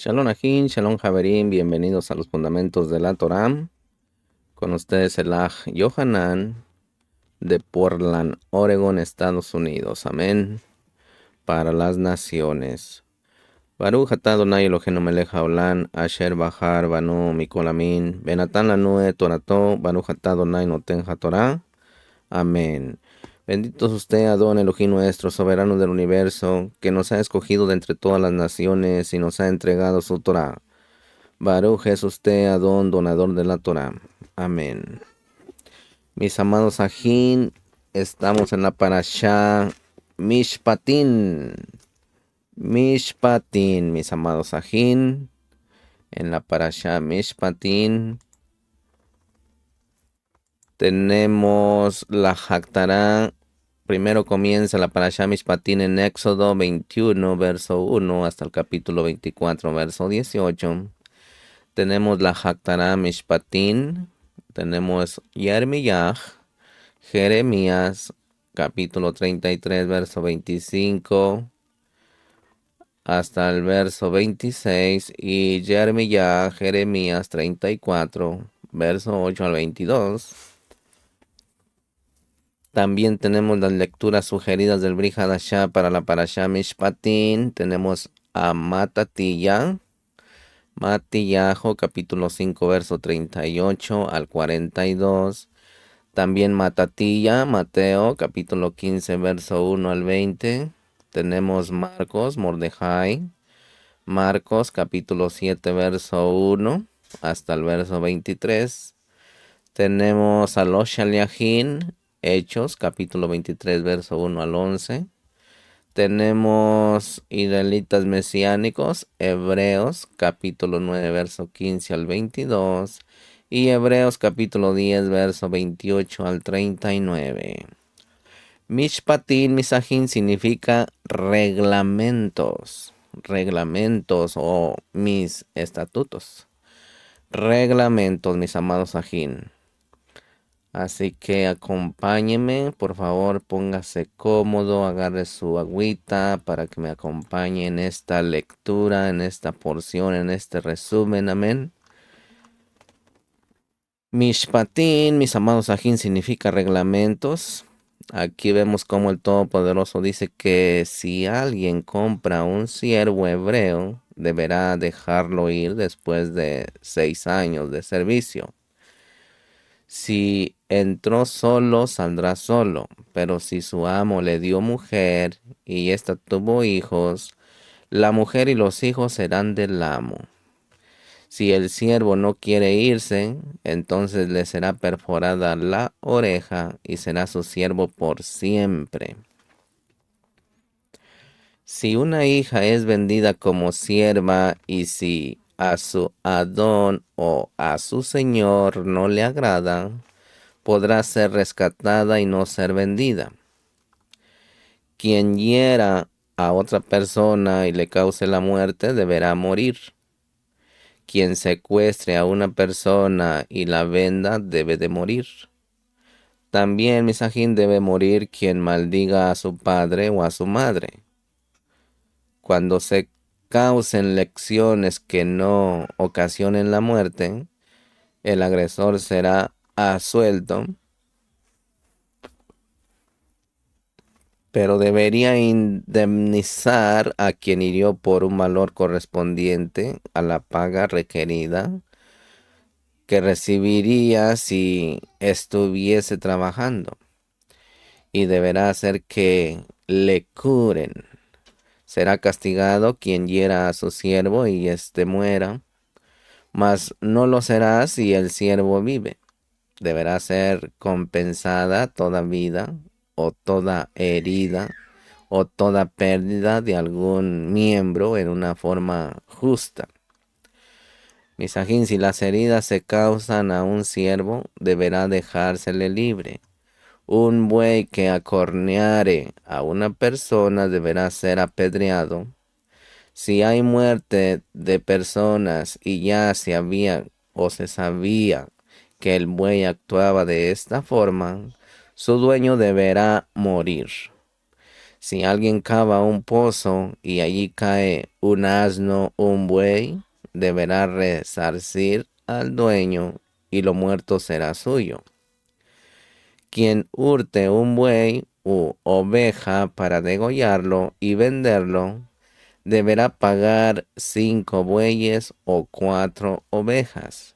Shalom Ajín, Shalom Javerín, bienvenidos a los fundamentos de la Torá. Con ustedes el Aj Yohanan de Portland, Oregon, Estados Unidos. Amén. Para las naciones. Baruch atah Adonai Eloheinu melech haolam, asher bahar banu mikol amin, benatan lanu torato, baruch atah Adonai noten hatorá. Amén. Bendito es usted, Adón Elohim nuestro, soberano del universo, que nos ha escogido de entre todas las naciones y nos ha entregado su Torá. Baruch es usted, Adón, donador de la Torá. Amén. Mis amados ajín, estamos en la parashá Mishpatín. Mishpatín, mis amados ajín. En la parashá Mishpatín tenemos la Jactará. Primero comienza la parashá Mishpatín en Éxodo 21, verso 1, hasta el capítulo 24, verso 18. Tenemos la Jactará Mishpatín. Tenemos Yermiyah, Jeremías, capítulo 33, verso 25 hasta el verso 26. Y Yermiyah, Jeremías 34, verso 8 al 22. También tenemos las lecturas sugeridas del Brit Hadashah para la Parashá Mishpatín. Tenemos a Matatiyah. Matillahu, capítulo 5, verso 38 al 42. También Matatilla, Mateo, capítulo 15, verso 1 al 20. Tenemos Marcos, Mordejai. Marcos, capítulo 7, verso 1 hasta el verso 23. Tenemos a los Shaliachim, Hechos, capítulo 23, verso 1 al 11. Tenemos israelitas mesiánicos, Hebreos, capítulo 9, verso 15 al 22. Y Hebreos, capítulo 10, verso 28 al 39. Mishpatín, misajín, significa reglamentos. Reglamentos o mis estatutos. Reglamentos, mis amados ajín. Así que acompáñeme, por favor, póngase cómodo, agarre su agüita para que me acompañe en esta lectura, en esta porción, en este resumen, amén. Mishpatín, mis amados ajín, significa reglamentos. Aquí vemos cómo el Todopoderoso dice que si alguien compra un siervo hebreo, deberá dejarlo ir después de 6 años de servicio. Si entró solo, saldrá solo, pero si su amo le dio mujer y ésta tuvo hijos, la mujer y los hijos serán del amo. Si el siervo no quiere irse, entonces le será perforada la oreja y será su siervo por siempre. Si una hija es vendida como sierva y si a su adón o a su señor no le agrada, podrá ser rescatada y no ser vendida. Quien hiera a otra persona y le cause la muerte deberá morir. Quien secuestre a una persona y la venda debe de morir. También, misajín, debe morir quien maldiga a su padre o a su madre. Cuando se causen lecciones que no ocasionen la muerte, el agresor será absuelto, pero debería indemnizar a quien hirió por un valor correspondiente a la paga requerida que recibiría si estuviese trabajando, y deberá hacer que le curen. Será castigado quien hiera a su siervo y éste muera, mas no lo será si el siervo vive. Deberá ser compensada toda vida o toda herida o toda pérdida de algún miembro en una forma justa. Misajín, si las heridas se causan a un siervo, deberá dejársele libre. Un buey que acorneare a una persona deberá ser apedreado. Si hay muerte de personas y ya se había o se sabía que el buey actuaba de esta forma, su dueño deberá morir. Si alguien cava un pozo y allí cae un asno o un buey, deberá resarcir al dueño y lo muerto será suyo. Quien hurte un buey u oveja para degollarlo y venderlo, deberá pagar 5 bueyes o 4 ovejas,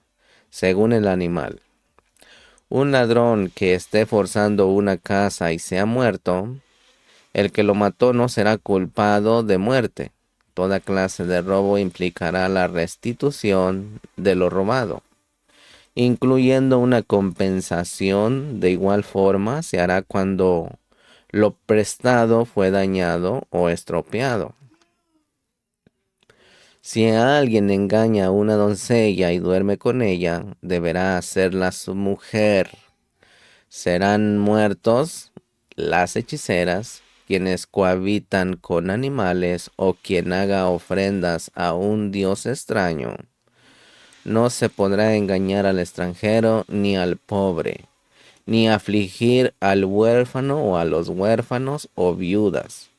según el animal. Un ladrón que esté forzando una casa y sea muerto, el que lo mató no será culpado de muerte. Toda clase de robo implicará la restitución de lo robado, incluyendo una compensación. De igual forma se hará cuando lo prestado fue dañado o estropeado. Si alguien engaña a una doncella y duerme con ella, deberá hacerla su mujer. Serán muertos las hechiceras, quienes cohabitan con animales o quien haga ofrendas a un dios extraño. No se podrá engañar al extranjero ni al pobre, ni afligir al huérfano o a los huérfanos o viudas.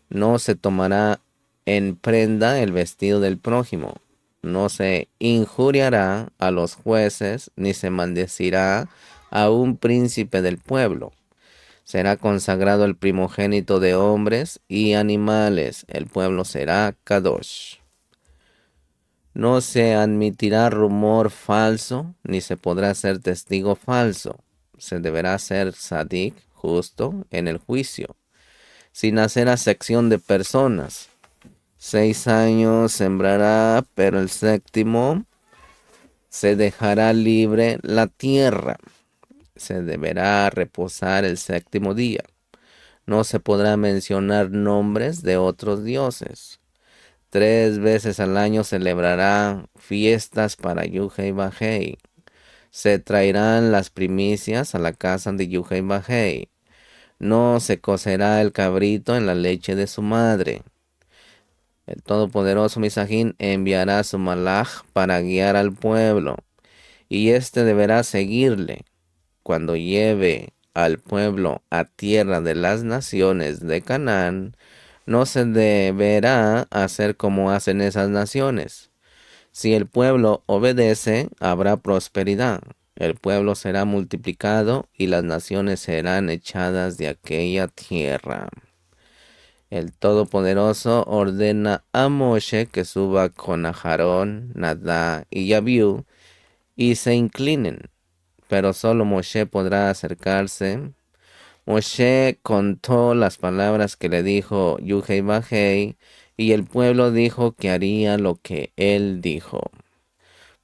No se tomará en prenda el vestido del prójimo. No se injuriará a los jueces, ni se maldecirá a un príncipe del pueblo. Será consagrado el primogénito de hombres y animales. El pueblo será Kadosh. No se admitirá rumor falso, ni se podrá ser testigo falso. Se deberá ser sadik, justo, en el juicio, sin hacer acepción de personas. 6 años sembrará, pero el séptimo se dejará libre la tierra. Se deberá reposar el séptimo día. No se podrá mencionar nombres de otros dioses. 3 veces al año celebrará fiestas para Yuhei Bajei. Se traerán las primicias a la casa de Yuhei Bajei. No se cocerá el cabrito en la leche de su madre. El Todopoderoso Misajín enviará su malaj para guiar al pueblo, y éste deberá seguirle. Cuando lleve al pueblo a tierra de las naciones de Canaán, no se deberá hacer como hacen esas naciones. Si el pueblo obedece, habrá prosperidad. El pueblo será multiplicado y las naciones serán echadas de aquella tierra. El Todopoderoso ordena a Moshe que suba con Aharón, Nadá y Yabiú y se inclinen, pero solo Moshe podrá acercarse. Moshe contó las palabras que le dijo Yuhei Bajei, y el pueblo dijo que haría lo que él dijo.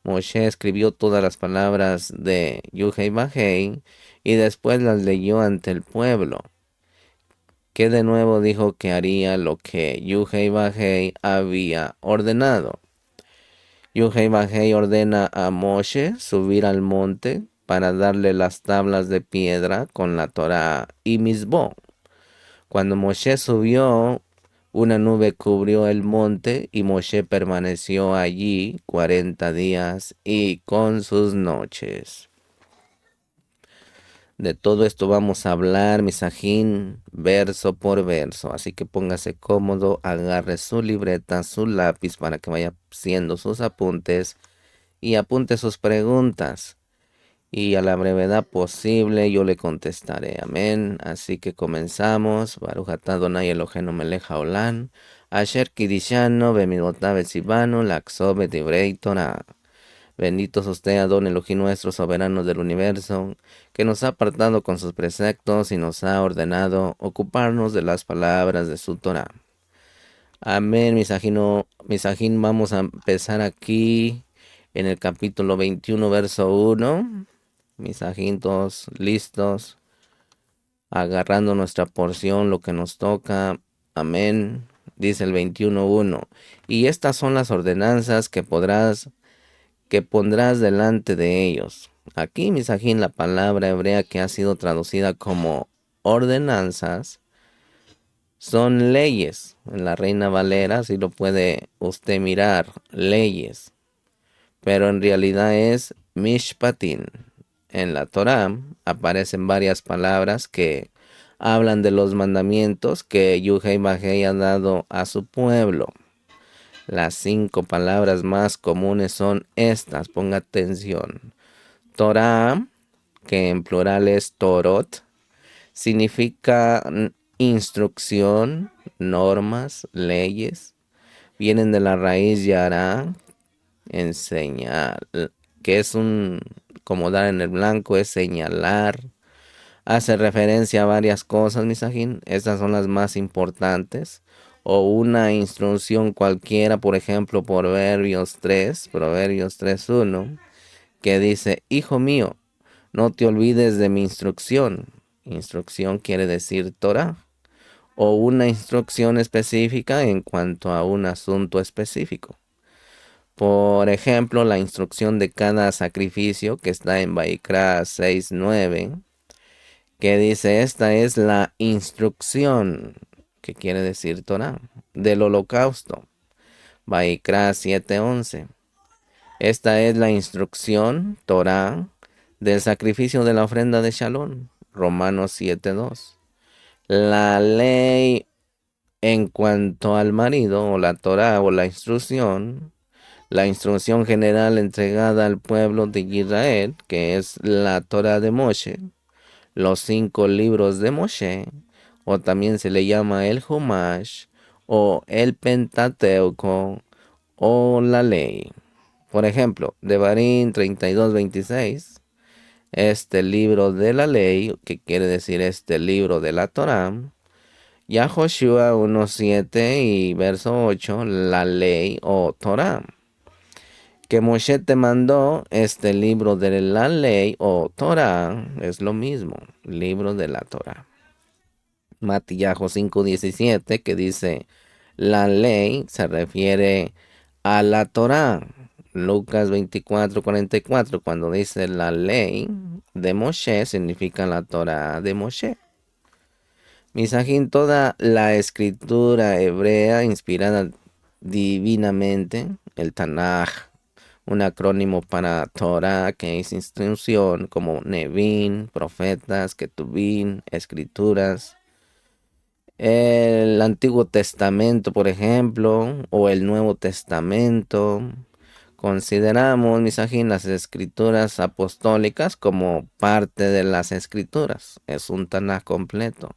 Moshe escribió todas las palabras de Yuhei Bajei y después las leyó ante el pueblo, que de nuevo dijo que haría lo que Yuhei Bajei había ordenado. Yuhei Bajei ordena a Moshe subir al monte para darle las tablas de piedra con la Torá y Misbó. Cuando Moshe subió, una nube cubrió el monte y Moshe permaneció allí 40 días y con sus noches. De todo esto vamos a hablar, Misajín, verso por verso. Así que póngase cómodo, agarre su libreta, su lápiz para que vaya haciendo sus apuntes y apunte sus preguntas. Y a la brevedad posible yo le contestaré. Amén. Así que comenzamos. Baruch atah Adonai Eloheinu melech haolam, asher kidishanu bemidotav etzivanu laxov bedivrei Torah. Bendito es usted, Adón Elohim nuestro, soberano del universo, que nos ha apartado con sus preceptos y nos ha ordenado ocuparnos de las palabras de su Torah. Amén, Misajín, vamos a empezar aquí en el capítulo 21, verso 1. Misajín, todos listos, agarrando nuestra porción, lo que nos toca. Amén. Dice el 21:1. Y estas son las ordenanzas que pondrás delante de ellos. Aquí, Misajín, la palabra hebrea que ha sido traducida como ordenanzas, son leyes. En la Reina Valera, si lo puede usted mirar, leyes. Pero en realidad es mishpatin. En la Torá aparecen varias palabras que hablan de los mandamientos que Yuhei Bajei ha dado a su pueblo. Las 5 palabras más comunes son estas, ponga atención. Torah, que en plural es Torot, significa instrucción, normas, leyes. Vienen de la raíz yara, enseñar, que es como dar en el blanco, es señalar. Hace referencia a varias cosas, misajín. Estas son las más importantes. O una instrucción cualquiera, por ejemplo, Proverbios 3:1, que dice, hijo mío, no te olvides de mi instrucción. Instrucción quiere decir Torah. O una instrucción específica en cuanto a un asunto específico. Por ejemplo, la instrucción de cada sacrificio que está en Vaikra 6:9, que dice, esta es la instrucción, que quiere decir Torah, del holocausto. Vaikra 7:11. Esta es la instrucción, Torah, del sacrificio de la ofrenda de Shalom. Romanos 7:2. La ley en cuanto al marido, o la Torah, o la instrucción general entregada al pueblo de Israel, que es la Torah de Moshe, los 5 libros de Moshe, o también se le llama el Humash, o el Pentateuco, o la ley. Por ejemplo, Devarim 32:26, este libro de la ley, que quiere decir este libro de la Torah. Ya Joshua 1:7 y verso 8, la ley o Torah. Que Moshe te mandó este libro de la ley o Torah, es lo mismo, libro de la Torah. Matillahu 5:17, que dice, la ley se refiere a la Torah. Lucas 24:44, cuando dice la ley de Moshe, significa la Torah de Moshe. Misajín, toda la escritura hebrea inspirada divinamente, el Tanaj, un acrónimo para Torah, que es instrucción, como Nevin, profetas, Ketubín, escrituras. El Antiguo Testamento, por ejemplo, o el Nuevo Testamento. Consideramos, misajín, las escrituras apostólicas como parte de las escrituras. Es un Tanaj completo.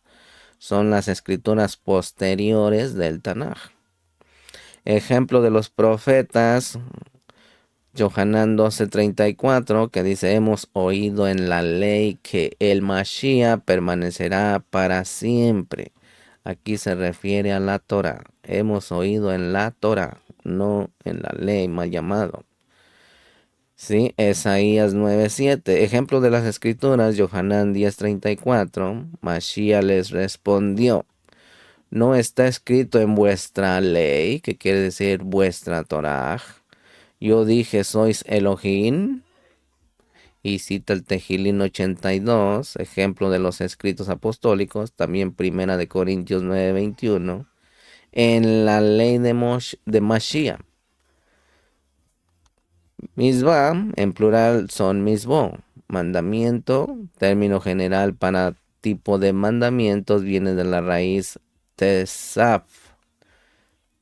Son las escrituras posteriores del Tanaj. Ejemplo de los profetas, Yohanan 12:34, que dice, hemos oído en la ley que el Mashiach permanecerá para siempre. Aquí se refiere a la Torah. Hemos oído en la Torah, no en la ley mal llamado. Sí, Isaías 9:7. Ejemplo de las escrituras, Yohanan 10:34. Mashiach les respondió, no está escrito en vuestra ley, que quiere decir vuestra Torah. Yo dije, sois Elohim. Y cita el Tejilín 82, ejemplo de los escritos apostólicos, también Primera de Corintios 9:21, en la ley de Mashiach. Misbah, en plural, son misbó. Mandamiento, término general para tipo de mandamientos, viene de la raíz tesaf.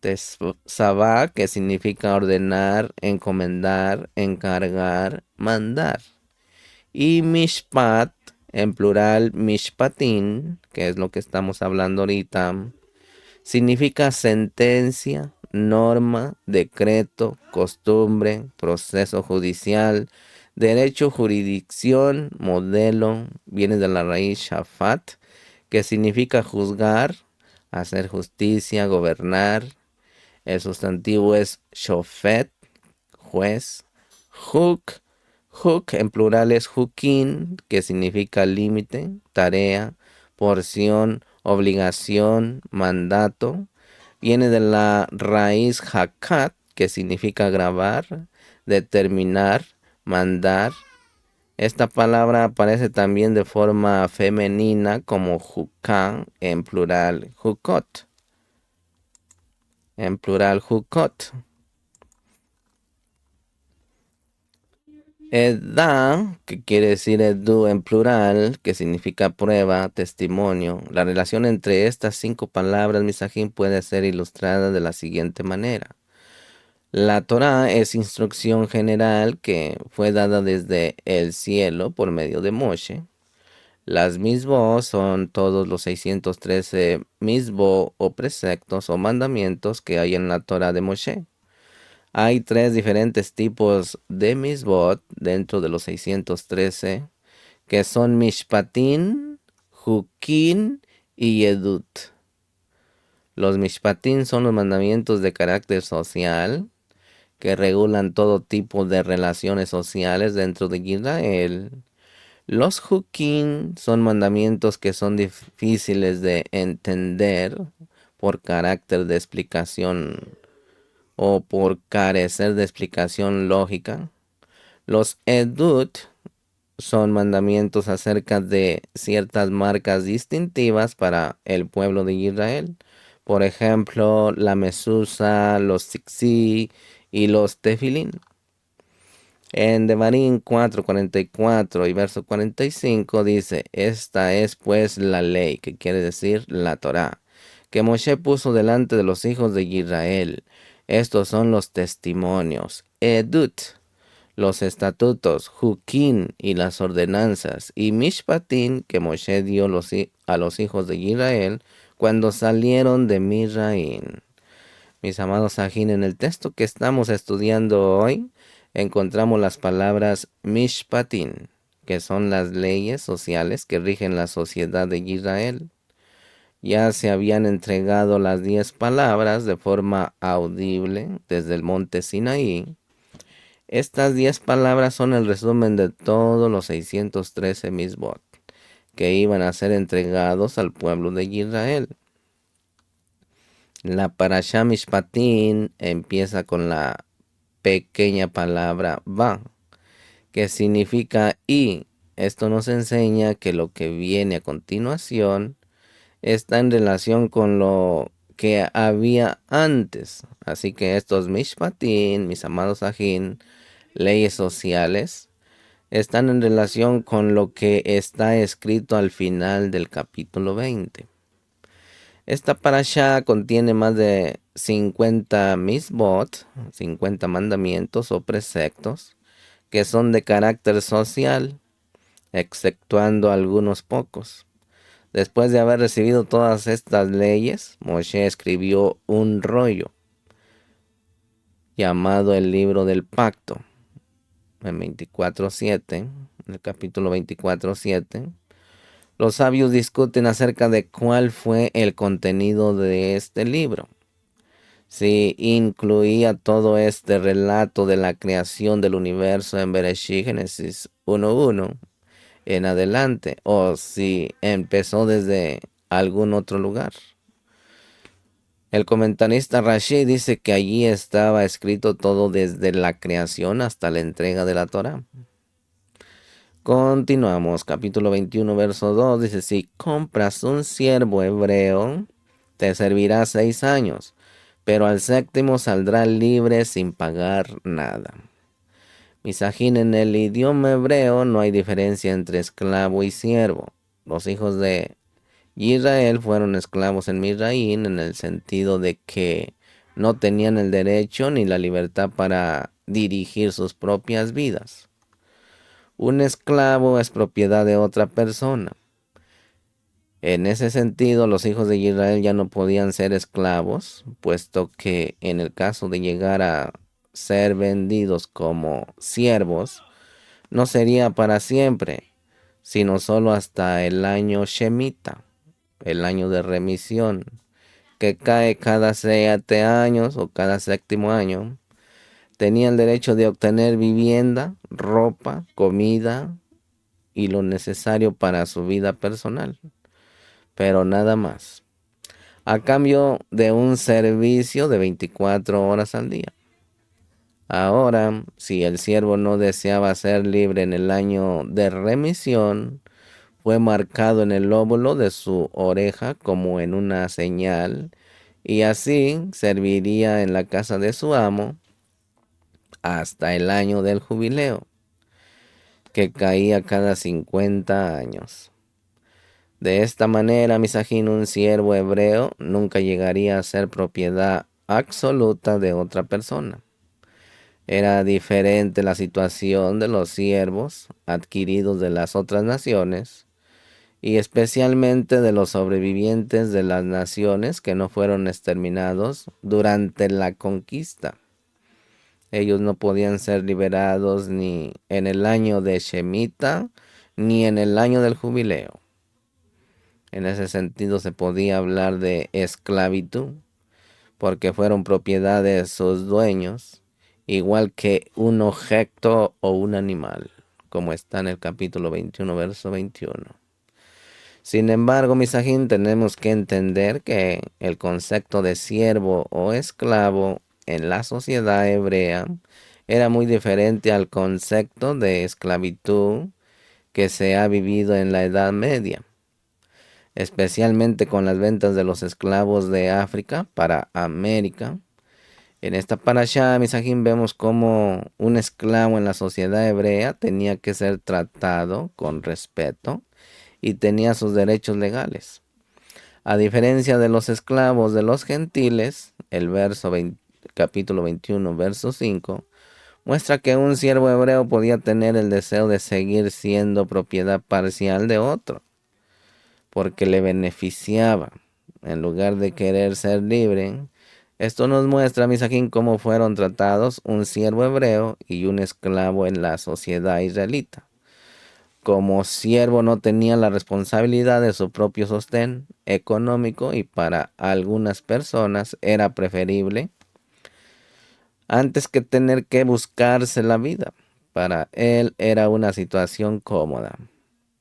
Tesavá, que significa ordenar, encomendar, encargar, mandar. Y mishpat, en plural, mishpatin, que es lo que estamos hablando ahorita, significa sentencia, norma, decreto, costumbre, proceso judicial, derecho, jurisdicción, modelo. Viene de la raíz shafat, que significa juzgar, hacer justicia, gobernar. El sustantivo es shofet, juez. Huk en plural es hukin, que significa límite, tarea, porción, obligación, mandato. Viene de la raíz hakat, que significa grabar, determinar, mandar. Esta palabra aparece también de forma femenina como hukán, en plural hukot. En plural hukot. Edá, que quiere decir edu en plural, que significa prueba, testimonio. La relación entre estas 5 palabras, misajín, puede ser ilustrada de la siguiente manera. La Torá es instrucción general que fue dada desde el cielo por medio de Moshe. Las misbos son todos los 613 misbo o preceptos o mandamientos que hay en la Torá de Moshe. Hay 3 diferentes tipos de misbot dentro de los 613, que son mishpatin, jukin y edut. Los mishpatin son los mandamientos de carácter social que regulan todo tipo de relaciones sociales dentro de Israel. Los jukin son mandamientos que son difíciles de entender por carácter de explicación o por carecer de explicación lógica. Los edut son mandamientos acerca de ciertas marcas distintivas para el pueblo de Israel. Por ejemplo, la mesusa, los tzitzi y los tefilín. En Devarim 4:44 y verso 45 dice, esta es pues la ley, que quiere decir la Torá, que Moshe puso delante de los hijos de Israel. Estos son los testimonios, edut, los estatutos, jukin y las ordenanzas, y mishpatin que Moshe dio a los hijos de Israel cuando salieron de Misraim. Mis amados ajín, en el texto que estamos estudiando hoy, encontramos las palabras mishpatin, que son las leyes sociales que rigen la sociedad de Israel. Ya se habían entregado las 10 palabras de forma audible desde el monte Sinaí. Estas 10 palabras son el resumen de todos los 613 misbot que iban a ser entregados al pueblo de Israel. La parashá Mishpatim empieza con la pequeña palabra va, que significa y. Esto nos enseña que lo que viene a continuación está en relación con lo que había antes. Así que estos Mishpatim, mis amados ajín, leyes sociales, están en relación con lo que está escrito al final del capítulo 20. Esta parashá contiene más de 50 misbot, 50 mandamientos o preceptos, que son de carácter social, exceptuando algunos pocos. Después de haber recibido todas estas leyes, Moshe escribió un rollo llamado el libro del pacto, en 24:7, en el capítulo 24:7. Los sabios discuten acerca de cuál fue el contenido de este libro. Si incluía todo este relato de la creación del universo en Bereshit, Génesis 1:1 en adelante, o si empezó desde algún otro lugar. El comentarista Rashi dice que allí estaba escrito todo desde la creación hasta la entrega de la Torá. Continuamos, capítulo 21, verso 2, dice, si compras un siervo hebreo, te servirá 6 años, pero al 7º saldrá libre sin pagar nada. Misajín, en el idioma hebreo no hay diferencia entre esclavo y siervo. Los hijos de Israel fueron esclavos en Misraim en el sentido de que no tenían el derecho ni la libertad para dirigir sus propias vidas. Un esclavo es propiedad de otra persona. En ese sentido, los hijos de Israel ya no podían ser esclavos, puesto que en el caso de llegar a ser vendidos como siervos, no sería para siempre, sino solo hasta el año Shemitah, el año de remisión, que cae cada 7 años o cada 7º año. Tenía el derecho de obtener vivienda, ropa, comida y lo necesario para su vida personal, pero nada más, a cambio de un servicio de 24 horas al día. Ahora, si el siervo no deseaba ser libre en el año de remisión, fue marcado en el lóbulo de su oreja como en una señal, y así serviría en la casa de su amo hasta el año del jubileo. que caía cada 50 años. De esta manera, Misajín, un siervo hebreo nunca llegaría a ser propiedad absoluta de otra persona. Era diferente la situación de los siervos adquiridos de las otras naciones y especialmente de los sobrevivientes de las naciones que no fueron exterminados durante la conquista. Ellos no podían ser liberados ni en el año de Shemitah ni en el año del jubileo. En ese sentido se podía hablar de esclavitud, porque fueron propiedad de sus dueños, igual que un objeto o un animal, como está en el capítulo 21, verso 21. Sin embargo, Misajín, tenemos que entender que el concepto de siervo o esclavo en la sociedad hebrea era muy diferente al concepto de esclavitud que se ha vivido en la Edad Media, especialmente con las ventas de los esclavos de África para América. En esta parashá, Misajín, vemos cómo un esclavo en la sociedad hebrea tenía que ser tratado con respeto y tenía sus derechos legales. A diferencia de los esclavos de los gentiles, el capítulo 21, verso 5, muestra que un siervo hebreo podía tener el deseo de seguir siendo propiedad parcial de otro, porque le beneficiaba, en lugar de querer ser libre. Esto nos muestra, Misajín, cómo fueron tratados un siervo hebreo y un esclavo en la sociedad israelita. Como siervo no tenía la responsabilidad de su propio sostén económico y para algunas personas era preferible antes que tener que buscarse la vida. Para él era una situación cómoda.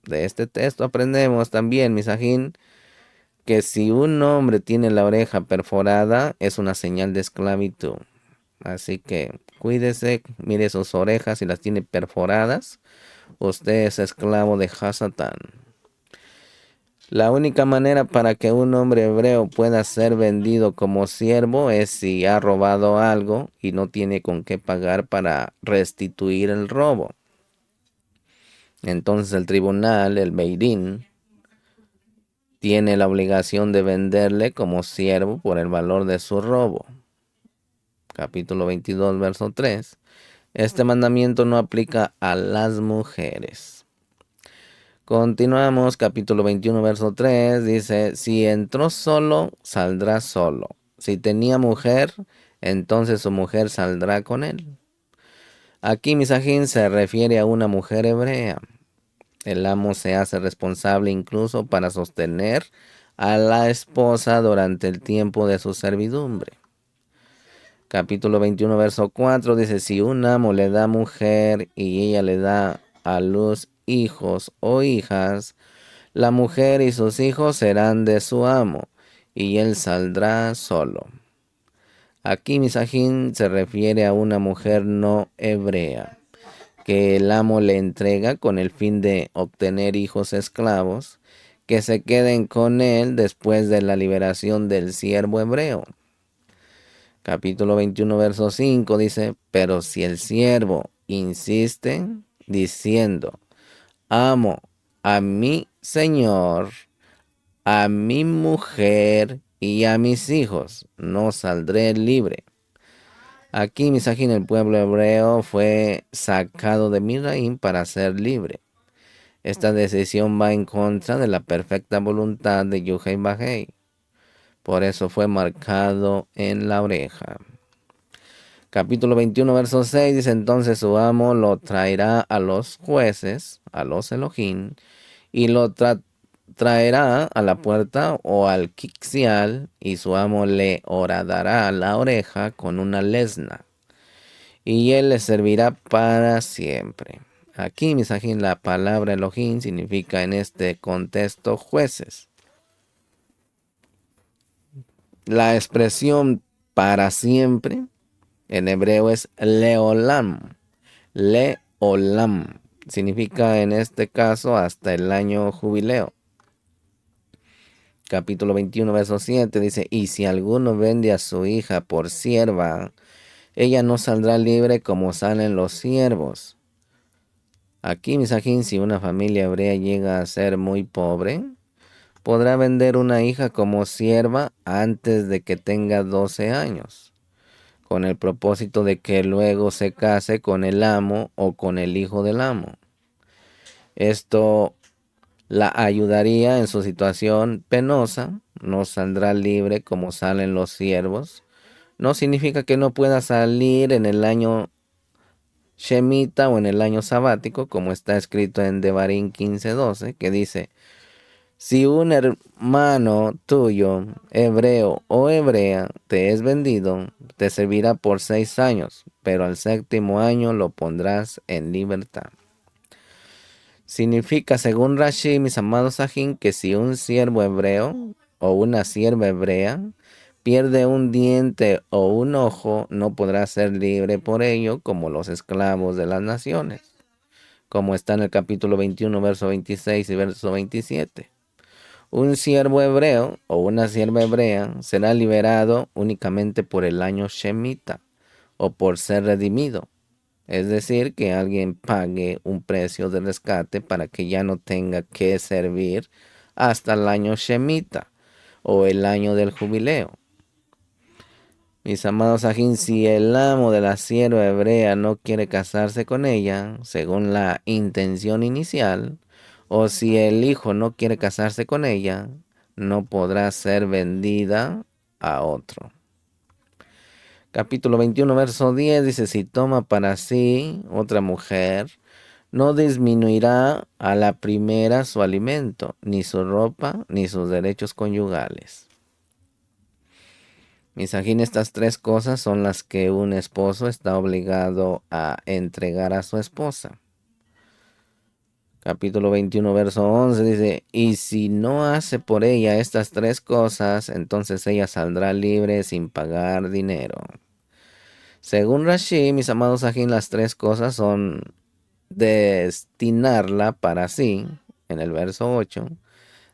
De este texto aprendemos también, Misajín, que si un hombre tiene la oreja perforada es una señal de esclavitud. Así que cuídese, mire sus orejas, si las tiene perforadas, usted es esclavo de Hasatán. La única manera para que un hombre hebreo pueda ser vendido como siervo es si ha robado algo y no tiene con qué pagar para restituir el robo. Entonces el tribunal, el Beidín, tiene la obligación de venderle como siervo por el valor de su robo. Capítulo 22, verso 3. Este mandamiento no aplica a las mujeres. Continuamos, capítulo 21, verso 3, dice, si entró solo, saldrá solo. Si tenía mujer, entonces su mujer saldrá con él. Aquí Misajín se refiere a una mujer hebrea. El amo se hace responsable incluso para sostener a la esposa durante el tiempo de su servidumbre. Capítulo 21, verso 4 dice, si un amo le da mujer y ella le da a luz hijos o hijas, la mujer y sus hijos serán de su amo, y él saldrá solo. Aquí Misajín se refiere a una mujer no hebrea, que el amo le entrega con el fin de obtener hijos esclavos, que se queden con él después de la liberación del siervo hebreo. Capítulo 21, verso 5 dice, pero si el siervo insiste diciendo, amo a mi señor, a mi mujer y a mis hijos, no saldré libre. Aquí Misajín, el pueblo hebreo, fue sacado de Misraim para ser libre. Esta decisión va en contra de la perfecta voluntad de Yuhei Bajei. Por eso fue marcado en la oreja. Capítulo 21, verso 6 dice, entonces su amo lo traerá a los jueces, a los Elohim, y lo traerá a la puerta o al quixial, y su amo le horadará la oreja con una lesna, y él le servirá para siempre. Aquí, Misajín, la palabra Elohim significa en este contexto jueces. La expresión para siempre en hebreo es leolam. Leolam significa en este caso hasta el año jubileo. Capítulo 21, verso 7 dice, y si alguno vende a su hija por sierva, ella no saldrá libre como salen los siervos. Aquí, misajín, si una familia hebrea llega a ser muy pobre, podrá vender una hija como sierva antes de que tenga 12 años, con el propósito de que luego se case con el amo o con el hijo del amo. Esto la ayudaría en su situación penosa, no saldrá libre como salen los siervos. No significa que no pueda salir en el año Shemitah o en el año sabático, como está escrito en Devarim 15:12, que dice: si un hermano tuyo, hebreo o hebrea, te es vendido, te servirá por 6 años, pero al séptimo año lo pondrás en libertad. Significa, según Rashi, mis amados Sajín, que si un siervo hebreo o una sierva hebrea pierde un diente o un ojo, no podrá ser libre por ello como los esclavos de las naciones, como está en el capítulo 21, verso 26 y verso 27. Un siervo hebreo o una sierva hebrea será liberado únicamente por el año Shemitah o por ser redimido. Es decir, que alguien pague un precio de rescate para que ya no tenga que servir hasta el año Shemitah o el año del jubileo. Mis amados ajín, si el amo de la sierva hebrea no quiere casarse con ella, según la intención inicial, o si el hijo no quiere casarse con ella, no podrá ser vendida a otro. Capítulo 21, verso 10 dice: si toma para sí otra mujer, no disminuirá a la primera su alimento, ni su ropa, ni sus derechos conyugales. Misajín, estas tres cosas son las que un esposo está obligado a entregar a su esposa. Capítulo 21, verso 11 dice: y si no hace por ella estas tres cosas, entonces ella saldrá libre sin pagar dinero. Según Rashi, mis amados Sajín, las tres cosas son destinarla para sí, en el verso 8,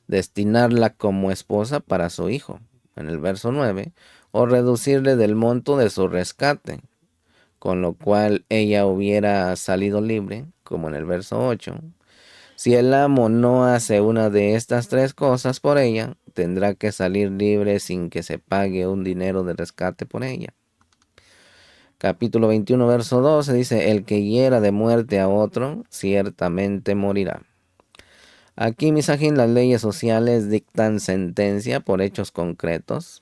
destinarla como esposa para su hijo, en el verso 9, o reducirle del monto de su rescate, con lo cual ella hubiera salido libre, como en el verso 8. Si el amo no hace una de estas tres cosas por ella, tendrá que salir libre sin que se pague un dinero de rescate por ella. Capítulo 21, verso 12 dice: el que hiera de muerte a otro, ciertamente morirá. Aquí, misajín, las leyes sociales dictan sentencia por hechos concretos.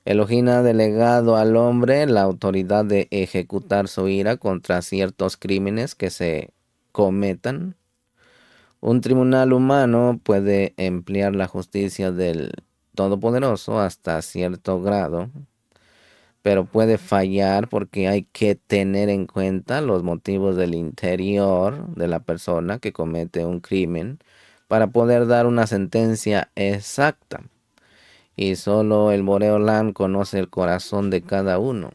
Elohim ha delegado al hombre la autoridad de ejecutar su ira contra ciertos crímenes que se cometan. Un tribunal humano puede emplear la justicia del Todopoderoso hasta cierto grado, pero puede fallar porque hay que tener en cuenta los motivos del interior de la persona que comete un crimen para poder dar una sentencia exacta. Y solo el Boreolán conoce el corazón de cada uno.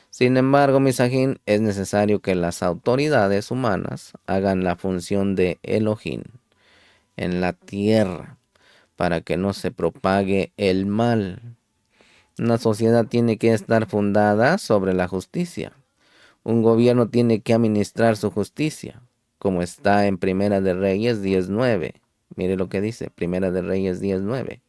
Sin embargo, misajín, es necesario que las autoridades humanas hagan la función de Elohim en la tierra para que no se propague el mal. Una sociedad tiene que estar fundada sobre la justicia. Un gobierno tiene que administrar su justicia, como está en Primera de Reyes 10:9. Mire lo que dice, Primera de Reyes 10:9.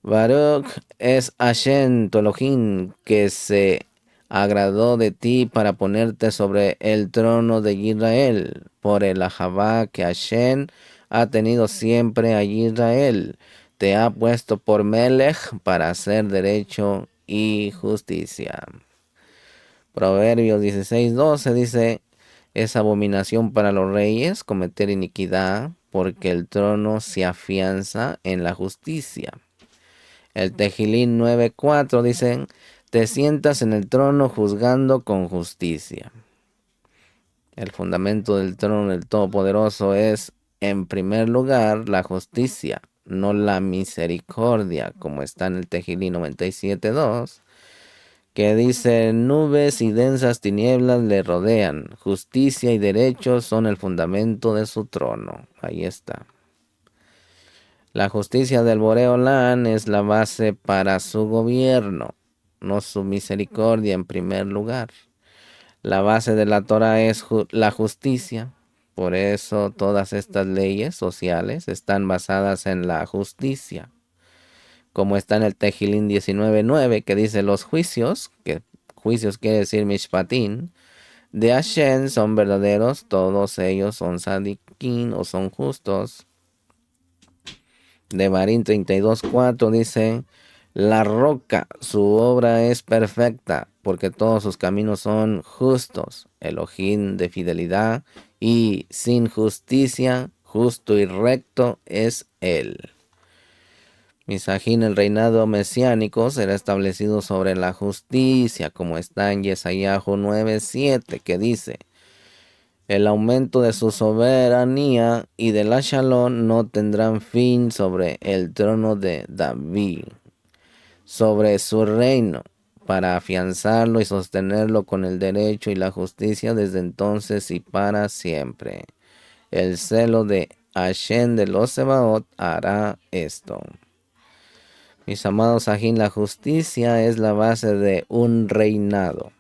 Baruch es Hashem tu Elohim, que se agradó de ti para ponerte sobre el trono de Israel, por el Ahavá que Hashem ha tenido siempre a Israel. Te ha puesto por Melech para hacer derecho y justicia. Proverbios 16:12 dice: es abominación para los reyes cometer iniquidad, porque el trono se afianza en la justicia. El Tejilín 9:4 dicen: te sientas en el trono juzgando con justicia. El fundamento del trono del Todopoderoso es, en primer lugar, la justicia, no la misericordia, como está en el Tejilín 97:2, que dice: nubes y densas tinieblas le rodean, justicia y derecho son el fundamento de su trono. Ahí está. La justicia del Boreolán es la base para su gobierno, no su misericordia en primer lugar. La base de la Torah es la justicia. Por eso todas estas leyes sociales están basadas en la justicia. Como está en el Tejilín 19:9, que dice los juicios, que juicios quiere decir mishpatín, de Hashem son verdaderos, todos ellos son sadiquín o son justos. De Barín 32:4 dice, la roca, su obra es perfecta, porque todos sus caminos son justos. Elohim de fidelidad y sin justicia, justo y recto es él. Misajín, el reinado mesiánico será establecido sobre la justicia, como está en Yesayahu 9:7, que dice, el aumento de su soberanía y de la Shalom no tendrán fin sobre el trono de David, sobre su reino, para afianzarlo y sostenerlo con el derecho y la justicia desde entonces y para siempre. El celo de Hashem de los Sebaot hará esto. Mis amados ajín, la justicia es la base de un reinado.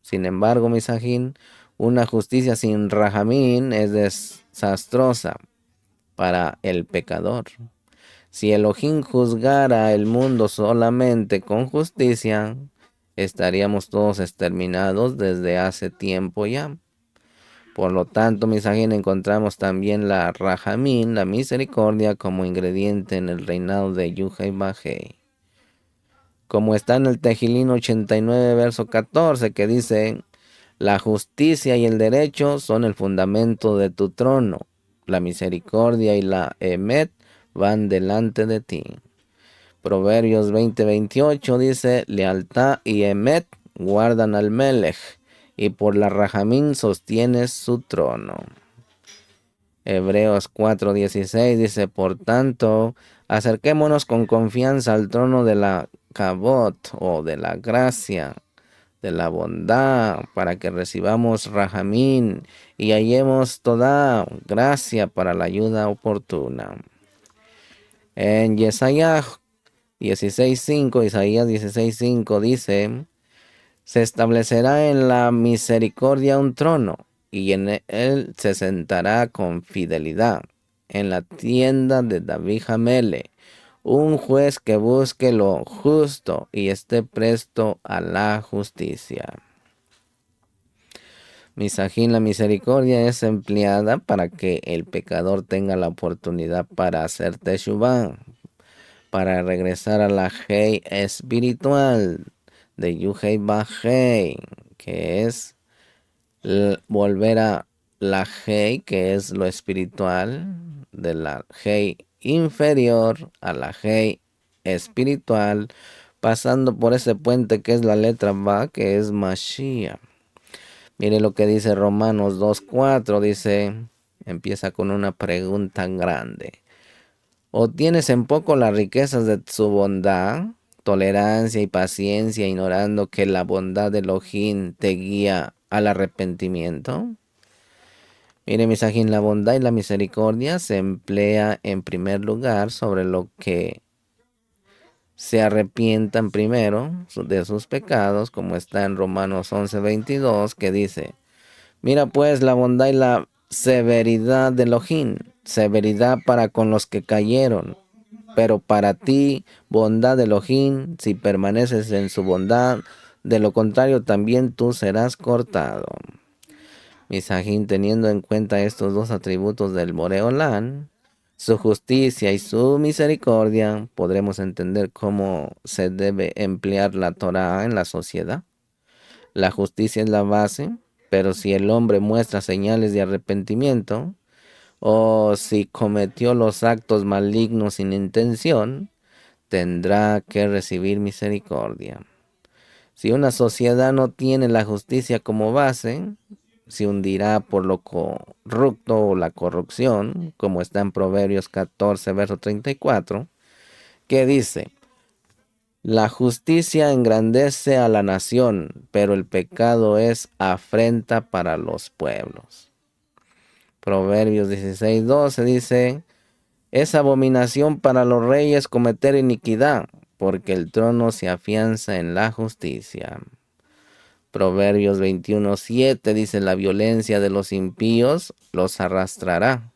Sin embargo, mis ajín, una justicia sin rajamín es desastrosa para el pecador. Si Elohim juzgara el mundo solamente con justicia, estaríamos todos exterminados desde hace tiempo ya. Por lo tanto, mis ajín, encontramos también la rajamín, la misericordia, como ingrediente en el reinado de Yuhei Bajei. Como está en el Tejilín 89, verso 14, que dice, la justicia y el derecho son el fundamento de tu trono. La misericordia y la emet van delante de ti. Proverbios 20:28 dice, lealtad y emet guardan al Melech, y por la rajamín sostienes su trono. Hebreos 4:16 dice, por tanto, acerquémonos con confianza al trono de la Kabot o de la gracia, de la bondad, para que recibamos rajamín y hallemos toda gracia para la ayuda oportuna. En Isaías 16:5 dice, se establecerá en la misericordia un trono, y en él se sentará con fidelidad, en la tienda de David Jamele, un juez que busque lo justo y esté presto a la justicia. Misajín, la misericordia es empleada para que el pecador tenga la oportunidad para hacer teshuvah, para regresar a la Hei espiritual de Yuhei Bajei, que es volver a la Hei, que es lo espiritual, de la Hei inferior a la Hei espiritual, pasando por ese puente que es la letra Ba, que es Mashiach. Mire lo que dice Romanos 2:4, dice, empieza con una pregunta grande. ¿O tienes en poco las riquezas de su bondad, tolerancia y paciencia, ignorando que la bondad de Elohim te guía al arrepentimiento? Mire, misajín, la bondad y la misericordia se emplea en primer lugar sobre lo que se arrepientan primero de sus pecados, como está en Romanos 11:22, que dice, mira pues la bondad y la severidad de Elohim, severidad para con los que cayeron, pero para ti bondad de Elohim, si permaneces en su bondad, de lo contrario también tú serás cortado. Misajín, teniendo en cuenta estos dos atributos del Boreolán, su justicia y su misericordia, podremos entender cómo se debe emplear la Torah en la sociedad. La justicia es la base, pero si el hombre muestra señales de arrepentimiento, o si cometió los actos malignos sin intención, tendrá que recibir misericordia. Si una sociedad no tiene la justicia como base, se hundirá por lo corrupto o la corrupción, como está en Proverbios 14, verso 34, que dice, la justicia engrandece a la nación, pero el pecado es afrenta para los pueblos. Proverbios 16:12 dice, es abominación para los reyes cometer iniquidad, porque el trono se afianza en la justicia. Proverbios 21:7 dice, la violencia de los impíos los arrastrará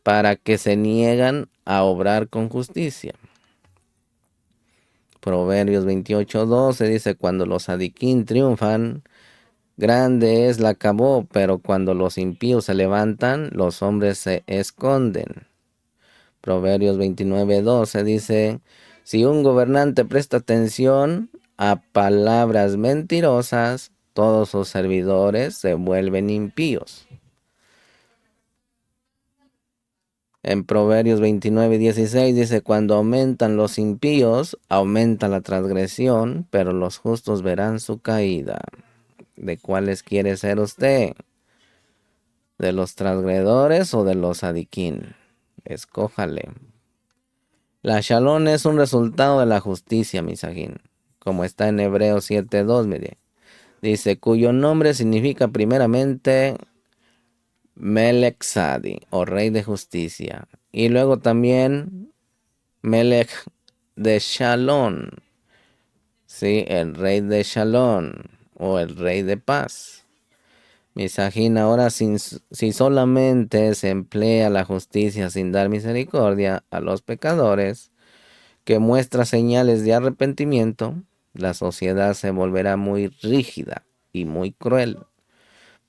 para que se niegan a obrar con justicia. Proverbios 28:12 dice, cuando los adiquín triunfan, grande es la cabó, pero cuando los impíos se levantan, los hombres se esconden. Proverbios 29:12 dice, si un gobernante presta atención a palabras mentirosas, todos sus servidores se vuelven impíos. En Proverbios 29:16 dice, cuando aumentan los impíos, aumenta la transgresión, pero los justos verán su caída. ¿De cuáles quiere ser usted? ¿De los transgredores o de los adiquín? Escójale. La shalom es un resultado de la justicia, misajín, como está en Hebreos 7:2, mire. Dice, cuyo nombre significa primeramente Melech Sadi, o rey de justicia. Y luego también Melech de Shalom, ¿sí? El rey de Shalom, o el rey de paz. Misajín, ahora si solamente se emplea la justicia sin dar misericordia a los pecadores, que muestra señales de arrepentimiento, la sociedad se volverá muy rígida y muy cruel.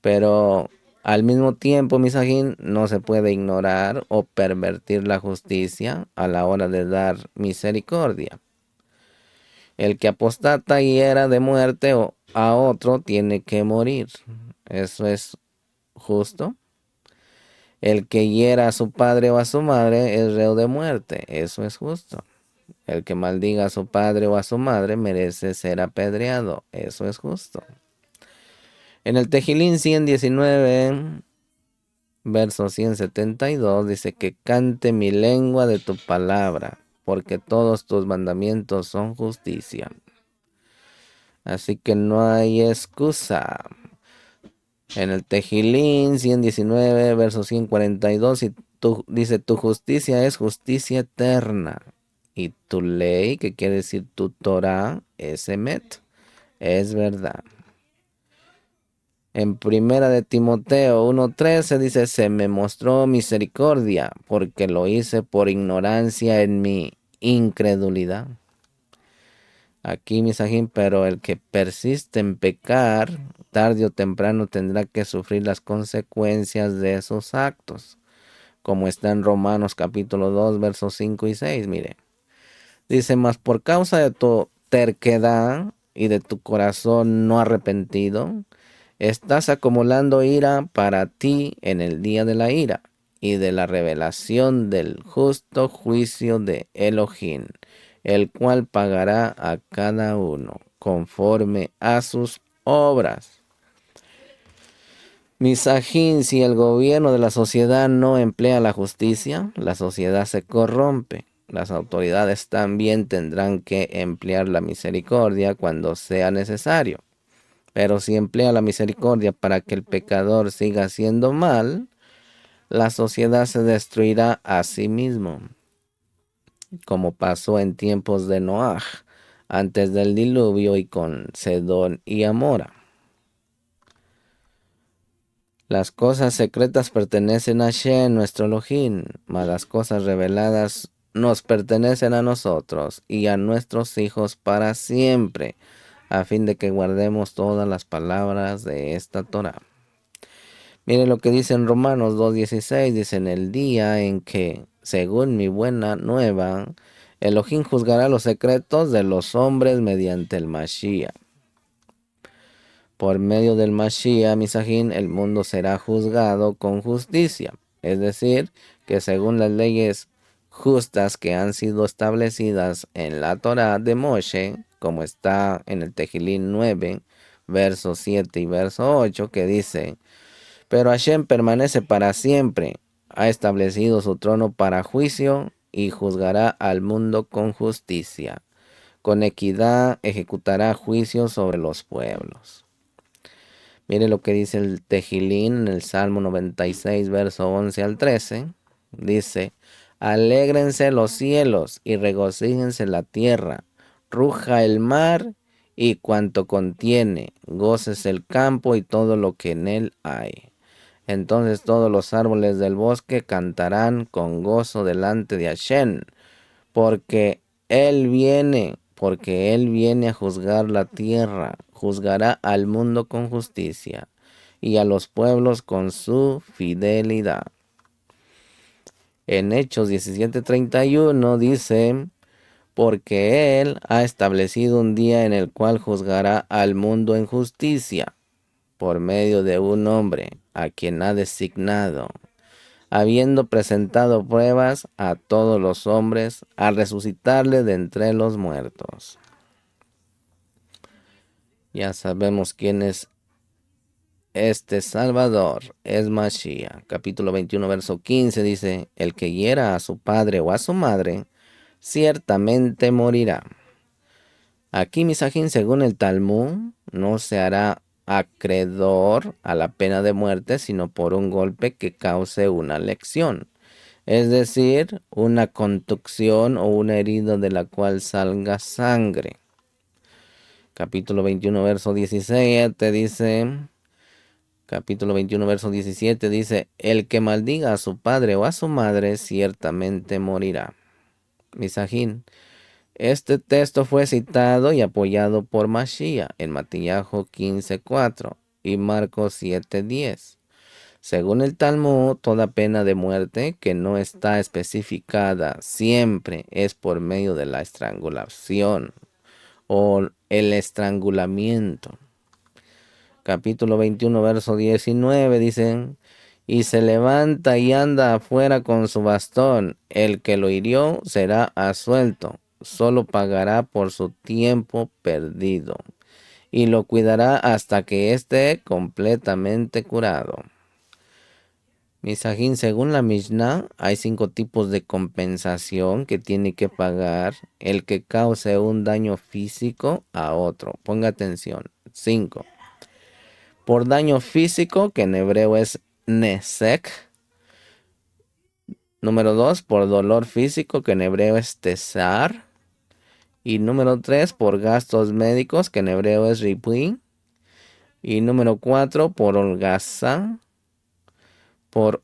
Pero al mismo tiempo, misajín, no se puede ignorar o pervertir la justicia a la hora de dar misericordia. El que apostata y hiera de muerte a otro tiene que morir. Eso es justo. El que hiera a su padre o a su madre es reo de muerte. Eso es justo. El que maldiga a su padre o a su madre merece ser apedreado. Eso es justo. En el Tejilín 119, verso 172, dice que cante mi lengua de tu palabra, porque todos tus mandamientos son justicia. Así que no hay excusa. En el Tejilín 119, verso 142, dice, tu justicia es justicia eterna. Y tu ley, que quiere decir tu Torah, es emet, es verdad. En primera de Timoteo 1:13 dice, se me mostró misericordia, porque lo hice por ignorancia en mi incredulidad. Aquí, misajín, pero el que persiste en pecar, tarde o temprano tendrá que sufrir las consecuencias de esos actos, como está en Romanos capítulo 2, versos 5 y 6, mire. Dice, mas por causa de tu terquedad y de tu corazón no arrepentido, estás acumulando ira para ti en el día de la ira y de la revelación del justo juicio de Elohim, el cual pagará a cada uno conforme a sus obras. Misajín, si el gobierno de la sociedad no emplea la justicia, la sociedad se corrompe. Las autoridades también tendrán que emplear la misericordia cuando sea necesario. Pero si emplea la misericordia para que el pecador siga haciendo mal, la sociedad se destruirá a sí mismo, como pasó en tiempos de Noaj, antes del diluvio, y con Sedón y Amora. Las cosas secretas pertenecen a Shem, nuestro Elohim, mas las cosas reveladas nos pertenecen a nosotros y a nuestros hijos para siempre, a fin de que guardemos todas las palabras de esta Torah. Miren lo que dice en Romanos 2:16, dice, en el día en que, según mi buena nueva, Elohim juzgará los secretos de los hombres mediante el Mashiach. Por medio del Mashiach, misajín, el mundo será juzgado con justicia. Es decir, que según las leyes justas que han sido establecidas en la Torah de Moshe, como está en el Tejilín 9, verso 7 y verso 8, que dice, pero Hashem permanece para siempre, ha establecido su trono para juicio y juzgará al mundo con justicia. Con equidad ejecutará juicio sobre los pueblos. Mire lo que dice el Tejilín en el Salmo 96, verso 11 al 13. Dice, alégrense los cielos y regocíjense la tierra, ruja el mar y cuanto contiene, goces el campo y todo lo que en él hay. Entonces todos los árboles del bosque cantarán con gozo delante de Hashem, porque él viene a juzgar la tierra, juzgará al mundo con justicia y a los pueblos con su fidelidad. En Hechos 17:31 dice, porque él ha establecido un día en el cual juzgará al mundo en justicia, por medio de un hombre a quien ha designado, habiendo presentado pruebas a todos los hombres, a resucitarle de entre los muertos. Ya sabemos quién es este Salvador, es Mashiach. Capítulo 21, verso 15 dice, el que hiera a su padre o a su madre, ciertamente morirá. Aquí, Misajín, según el Talmud, no se hará acreedor a la pena de muerte, sino por un golpe que cause una lección. Es decir, una contusión o una herida de la cual salga sangre. Capítulo 21, verso 17 dice, capítulo 21, verso 17 dice, el que maldiga a su padre o a su madre, ciertamente morirá. Misajín, este texto fue citado y apoyado por Mashiach en Matillahu 15:4 y Marcos 7:10. Según el Talmud, toda pena de muerte que no está especificada siempre es por medio de la estrangulación o el estrangulamiento. Capítulo 21, verso 19 dicen, y se levanta y anda afuera con su bastón, el que lo hirió será absuelto, solo pagará por su tiempo perdido, y lo cuidará hasta que esté completamente curado. Misajín, según la Mishnah, hay 5 tipos de compensación que tiene que pagar el que cause un daño físico a otro. Ponga atención. 5. Por daño físico, que en hebreo es nesek. Número 2, por dolor físico, que en hebreo es tesar. Y número 3, por gastos médicos, que en hebreo es ripui. Y número 4, por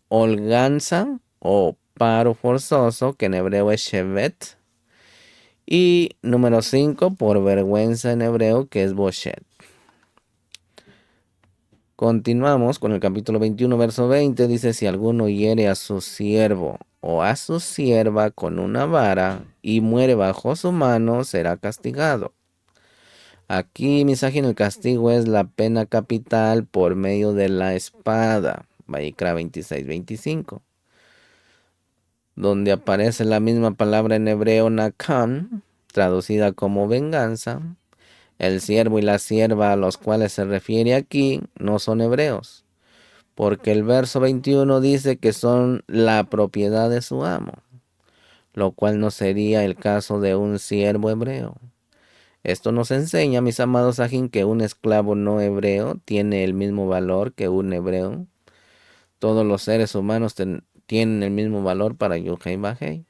holganza o paro forzoso, que en hebreo es shevet. Y número 5, por vergüenza en hebreo, que es boshet. Continuamos con el capítulo 21, verso 20. Dice, si alguno hiere a su siervo o a su sierva con una vara y muere bajo su mano, será castigado. Aquí, Misajín, el castigo es la pena capital por medio de la espada. Vayikra 26:25. Donde aparece la misma palabra en hebreo nakam, traducida como venganza. El siervo y la sierva a los cuales se refiere aquí no son hebreos, porque el verso 21 dice que son la propiedad de su amo, lo cual no sería el caso de un siervo hebreo. Esto nos enseña, mis amados ajín, que un esclavo no hebreo tiene el mismo valor que un hebreo. Todos los seres humanos tienen el mismo valor para Yuhei Bajei.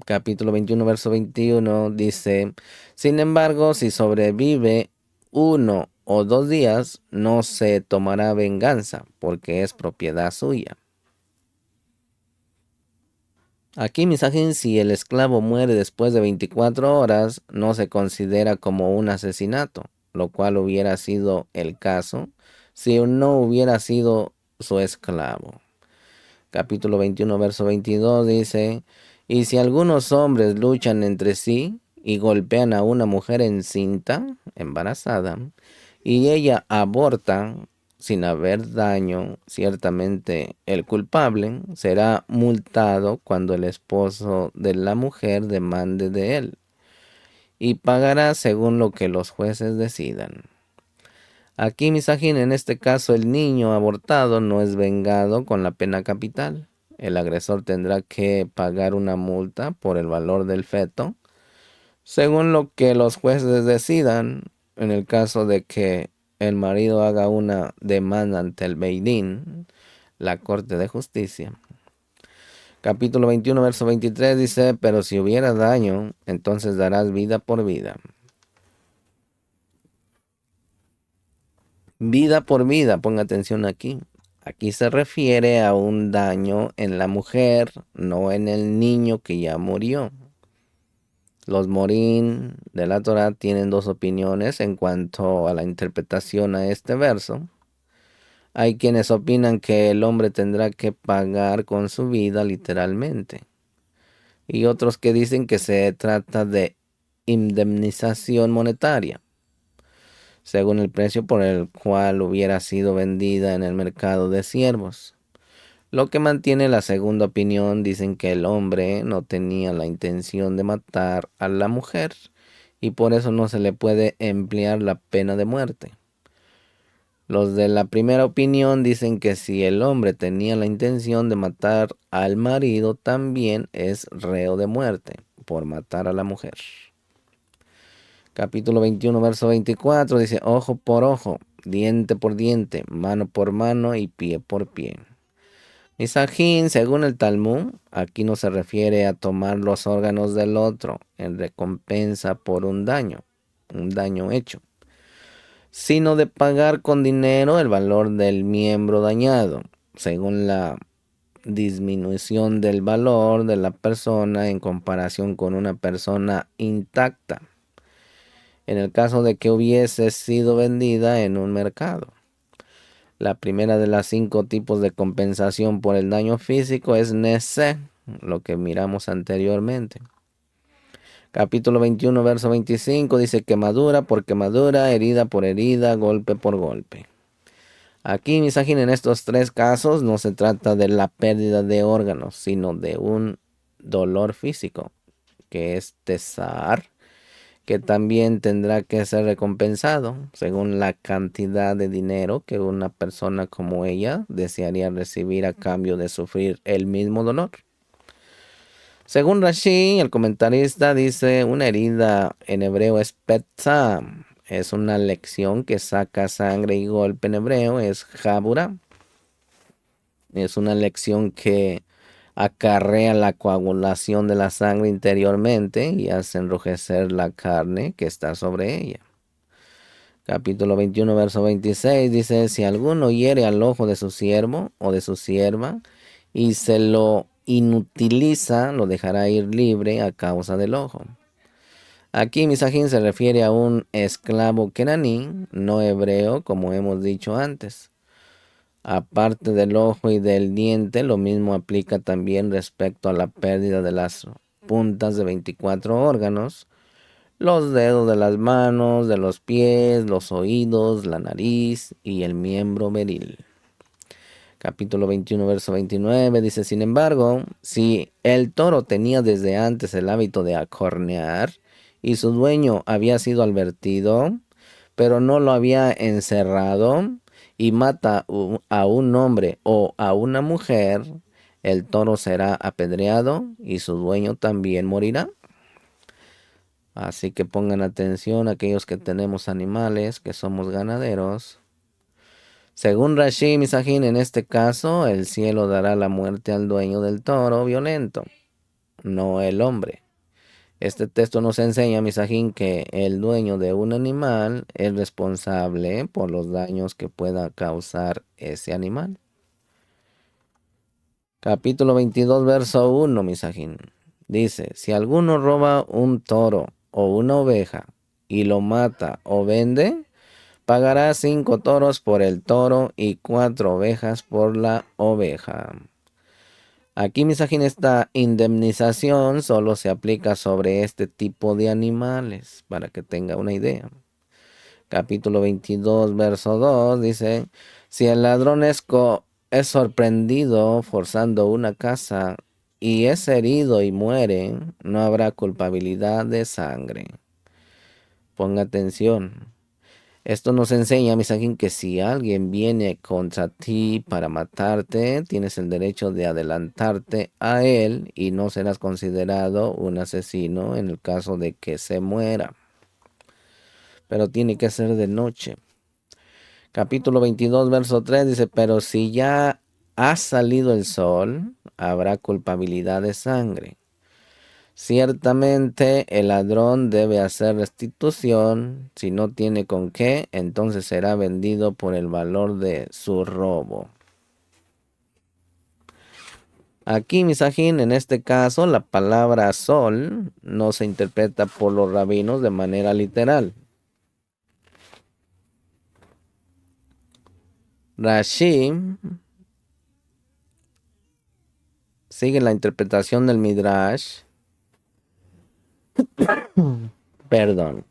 Capítulo 21, verso 21 dice, sin embargo, si sobrevive 1 o 2 días, no se tomará venganza, porque es propiedad suya. Aquí, misajín, si el esclavo muere después de 24 horas, no se considera como un asesinato, lo cual hubiera sido el caso si no hubiera sido su esclavo. Capítulo 21, verso 22 dice, y si algunos hombres luchan entre sí y golpean a una mujer encinta, embarazada, y ella aborta sin haber daño, ciertamente el culpable será multado cuando el esposo de la mujer demande de él, y pagará según lo que los jueces decidan. Aquí, misajín, en este caso el niño abortado no es vengado con la pena capital. El agresor tendrá que pagar una multa por el valor del feto, según lo que los jueces decidan. En el caso de que el marido haga una demanda ante el Beidín, la Corte de Justicia. Capítulo 21, verso 23 dice, pero si hubiera daño, entonces darás vida por vida. Vida por vida, ponga atención aquí. Aquí se refiere a un daño en la mujer, no en el niño que ya murió. Los morín de la Torá tienen dos opiniones en cuanto a la interpretación a este verso. Hay quienes opinan que el hombre tendrá que pagar con su vida literalmente. Y otros que dicen que se trata de indemnización monetaria, según el precio por el cual hubiera sido vendida en el mercado de siervos. Lo que mantiene la segunda opinión, dicen que el hombre no tenía la intención de matar a la mujer y por eso no se le puede emplear la pena de muerte. Los de la primera opinión dicen que si el hombre tenía la intención de matar al marido, también es reo de muerte por matar a la mujer. Capítulo 21, verso 24 dice, ojo por ojo, diente por diente, mano por mano y pie por pie. Misajín, según el Talmud, aquí no se refiere a tomar los órganos del otro en recompensa por un daño hecho, sino de pagar con dinero el valor del miembro dañado, según la disminución del valor de la persona en comparación con una persona intacta, en el caso de que hubiese sido vendida en un mercado. La primera de las 5 tipos de compensación por el daño físico es Nese, lo que miramos anteriormente. Capítulo 21, verso 25 dice quemadura por quemadura, herida por herida, golpe por golpe. Aquí, misajín, en estos 3 casos no se trata de la pérdida de órganos, sino de un dolor físico, que es tesar, que también tendrá que ser recompensado según la cantidad de dinero que una persona como ella desearía recibir a cambio de sufrir el mismo dolor. Según Rashi, el comentarista dice, una herida en hebreo es petza, es una lección que saca sangre y golpe en hebreo es jabura. Es una lección que acarrea la coagulación de la sangre interiormente y hace enrojecer la carne que está sobre ella. Capítulo 21, verso 26 dice, si alguno hiere al ojo de su siervo o de su sierva y se lo inutiliza, lo dejará ir libre a causa del ojo. Aquí Misajín se refiere a un esclavo kenaní, no hebreo, como hemos dicho antes. Aparte del ojo y del diente, lo mismo aplica también respecto a la pérdida de las puntas de 24 órganos, los dedos de las manos, de los pies, los oídos, la nariz y el miembro viril. Capítulo 21, verso 29 dice, sin embargo, si el toro tenía desde antes el hábito de acornear y su dueño había sido advertido, pero no lo había encerrado y mata a un hombre o a una mujer, el toro será apedreado y su dueño también morirá. Así que pongan atención aquellos que tenemos animales, que somos ganaderos. Según Rashi Misajín, en este caso, el cielo dará la muerte al dueño del toro violento, no el hombre. Este texto nos enseña, Misajín, que el dueño de un animal es responsable por los daños que pueda causar ese animal. Capítulo 22, verso 1, Misajín. Dice, si alguno roba un toro o una oveja y lo mata o vende, pagará 5 toros por el toro y 4 ovejas por la oveja. Aquí, Misajín, esta indemnización solo se aplica sobre este tipo de animales, para que tenga una idea. Capítulo 22, verso 2 dice, si el ladrón es sorprendido forzando una casa y es herido y muere, no habrá culpabilidad de sangre. Ponga atención. Esto nos enseña, Misajín, que si alguien viene contra ti para matarte, tienes el derecho de adelantarte a él y no serás considerado un asesino en el caso de que se muera. Pero tiene que ser de noche. Capítulo 22, verso 3 dice, pero si ya ha salido el sol, habrá culpabilidad de sangre. Ciertamente el ladrón debe hacer restitución. Si no tiene con qué, entonces será vendido por el valor de su robo. Aquí, misajín, en este caso, la palabra sol no se interpreta por los rabinos de manera literal. Rashi sigue la interpretación del Midrash. Perdón.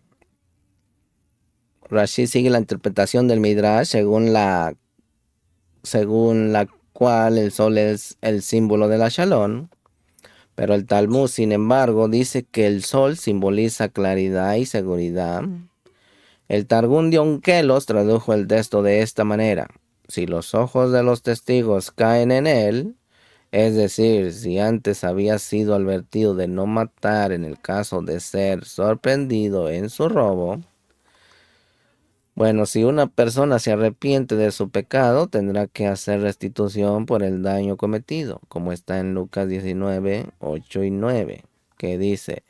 Rashi sigue la interpretación del Midrash según la cual el sol es el símbolo de la Shalom. Pero el Talmud, sin embargo, dice que el sol simboliza claridad y seguridad. El Targum de Onkelos tradujo el texto de esta manera: si los ojos de los testigos caen en él, es decir, si antes había sido advertido de no matar en el caso de ser sorprendido en su robo, bueno, si una persona se arrepiente de su pecado, tendrá que hacer restitución por el daño cometido, como está en Lucas 19, 8 y 9, que dice: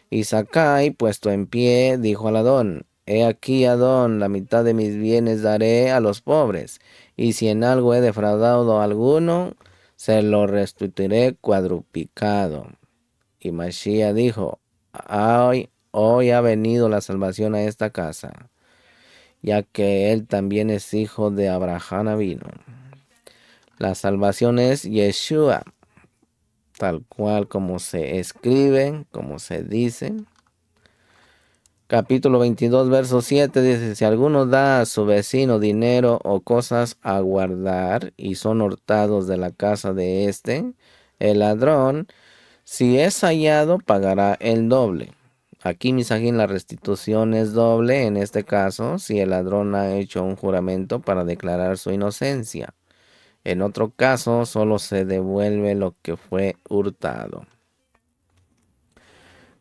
y Sakai, puesto en pie, dijo al Adón: he aquí, Adón, la mitad de mis bienes daré a los pobres, y si en algo he defraudado a alguno, se lo restituiré cuadruplicado. Y Mashiach dijo: hoy ha venido la salvación a esta casa, ya que él también es hijo de Abraham Avinu. La salvación es Yeshua, tal cual como se escribe, como se dice. Capítulo 22, verso 7 dice: si alguno da a su vecino dinero o cosas a guardar y son hurtados de la casa de éste, el ladrón, si es hallado, pagará el doble. Aquí, misajín, la restitución es doble en este caso si el ladrón ha hecho un juramento para declarar su inocencia. En otro caso, solo se devuelve lo que fue hurtado.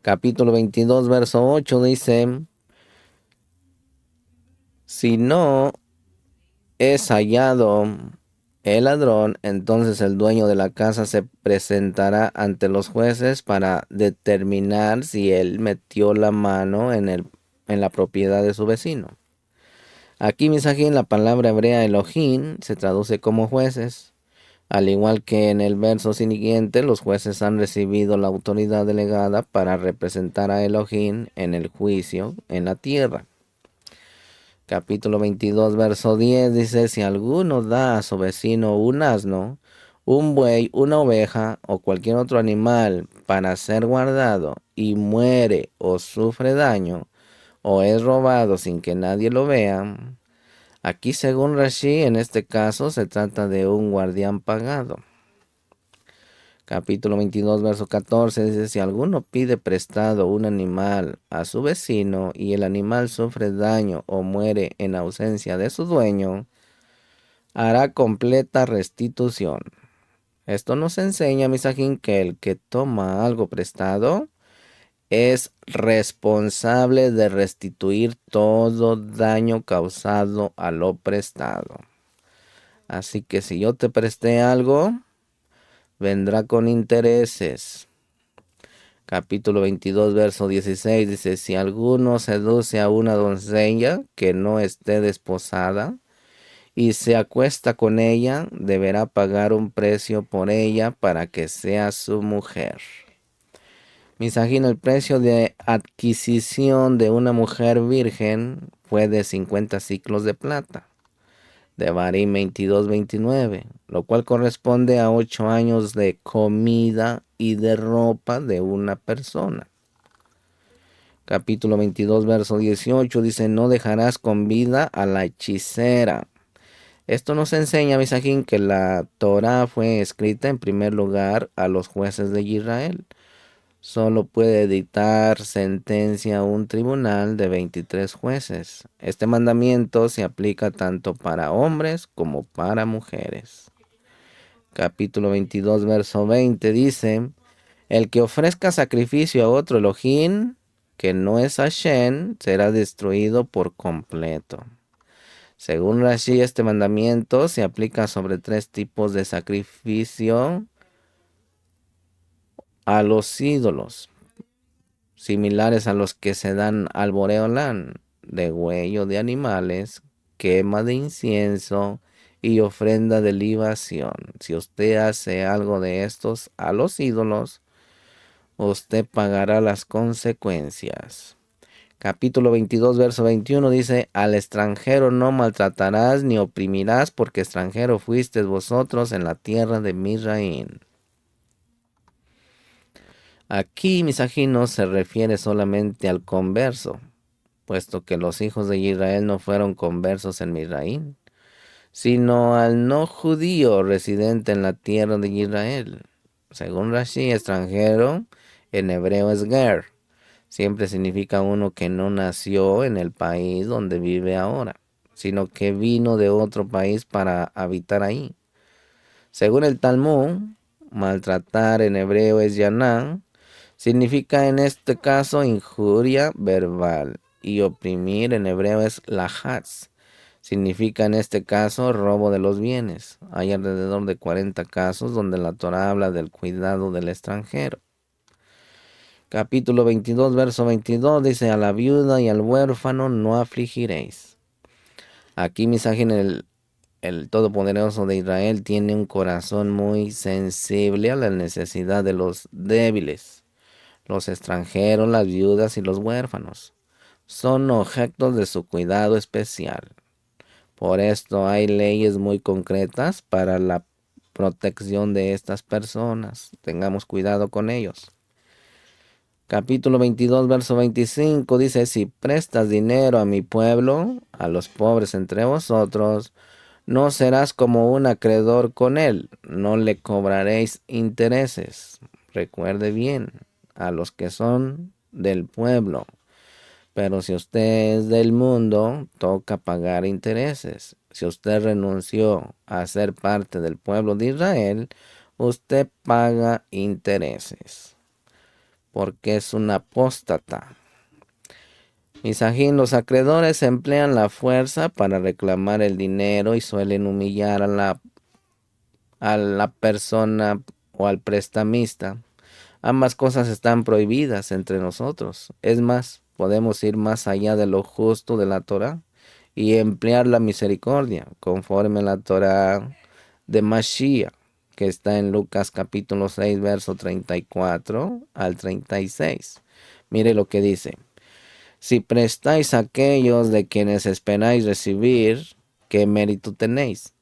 Capítulo 22, verso 8 dice: si no es hallado el ladrón, entonces el dueño de la casa se presentará ante los jueces para determinar si él metió la mano en la propiedad de su vecino. Aquí, misajín, la palabra hebrea Elohim se traduce como jueces. Al igual que en el verso siguiente, los jueces han recibido la autoridad delegada para representar a Elohim en el juicio en la tierra. Capítulo 22, verso 10 dice: si alguno da a su vecino un asno, un buey, una oveja o cualquier otro animal para ser guardado y muere o sufre daño o es robado sin que nadie lo vea. Aquí, según Rashi, en este caso se trata de un guardián pagado. Capítulo 22, verso 14 dice: si alguno pide prestado un animal a su vecino y el animal sufre daño o muere en ausencia de su dueño, hará completa restitución. Esto nos enseña, misajín, que el que toma algo prestado es responsable de restituir todo daño causado a lo prestado. Así que si yo te presté algo, vendrá con intereses. Capítulo 22, verso 16 dice: si alguno seduce a una doncella que no esté desposada y se acuesta con ella, deberá pagar un precio por ella para que sea su mujer. Misajín, el precio de adquisición de una mujer virgen fue de 50 ciclos de plata. Devarim 22, 29, lo cual corresponde a 8 años de comida y de ropa de una persona. Capítulo 22, verso 18 dice: no dejarás con vida a la hechicera. Esto nos enseña, misajín, que la Torah fue escrita en primer lugar a los jueces de Israel. Solo puede dictar sentencia un tribunal de 23 jueces. Este mandamiento se aplica tanto para hombres como para mujeres. Capítulo 22, verso 20 dice: el que ofrezca sacrificio a otro Elohim, que no es Hashem, será destruido por completo. Según Rashi, este mandamiento se aplica sobre 3 tipos de sacrificio a los ídolos, similares a los que se dan al Boreolán, de huello de animales, quema de incienso y ofrenda de libación. Si usted hace algo de estos a los ídolos, usted pagará las consecuencias. Capítulo 22, verso 21 dice, al extranjero no maltratarás ni oprimirás, porque extranjero fuisteis vosotros en la tierra de Misraín. Aquí Misají no se refiere solamente al converso, puesto que los hijos de Israel no fueron conversos en Misraín, sino al no judío residente en la tierra de Israel. Según Rashi, extranjero en hebreo es ger. Siempre significa uno que no nació en el país donde vive ahora, sino que vino de otro país para habitar ahí. Según el Talmud, maltratar en hebreo es yaná, significa en este caso injuria verbal, y oprimir en hebreo es lahatz, significa en este caso robo de los bienes. Hay alrededor de 40 casos donde la Torah habla del cuidado del extranjero. Capítulo 22, verso 22 dice, a la viuda y al huérfano no afligiréis. Aquí Misajín, el Todopoderoso de Israel, tiene un corazón muy sensible a la necesidad de los débiles. Los extranjeros, las viudas y los huérfanos son objetos de su cuidado especial. Por esto hay leyes muy concretas para la protección de estas personas. Tengamos cuidado con ellos. Capítulo 22, verso 25 dice, si prestas dinero a mi pueblo, a los pobres entre vosotros, no serás como un acreedor con él, no le cobraréis intereses. Recuerde bien, a los que son del pueblo. Pero si usted es del mundo, toca pagar intereses. Si usted renunció a ser parte del pueblo de Israel, usted paga intereses, porque es un apóstata. Misajín, los acreedores emplean la fuerza para reclamar el dinero y suelen humillar a la persona o al prestamista. Ambas cosas están prohibidas entre nosotros. Es más, podemos ir más allá de lo justo de la Torah y emplear la misericordia, conforme a la Torah de Mashiach, que está en Lucas capítulo 6, verso 34 al 36. Mire lo que dice. Si prestáis a aquellos de quienes esperáis recibir, ¿qué mérito tenéis?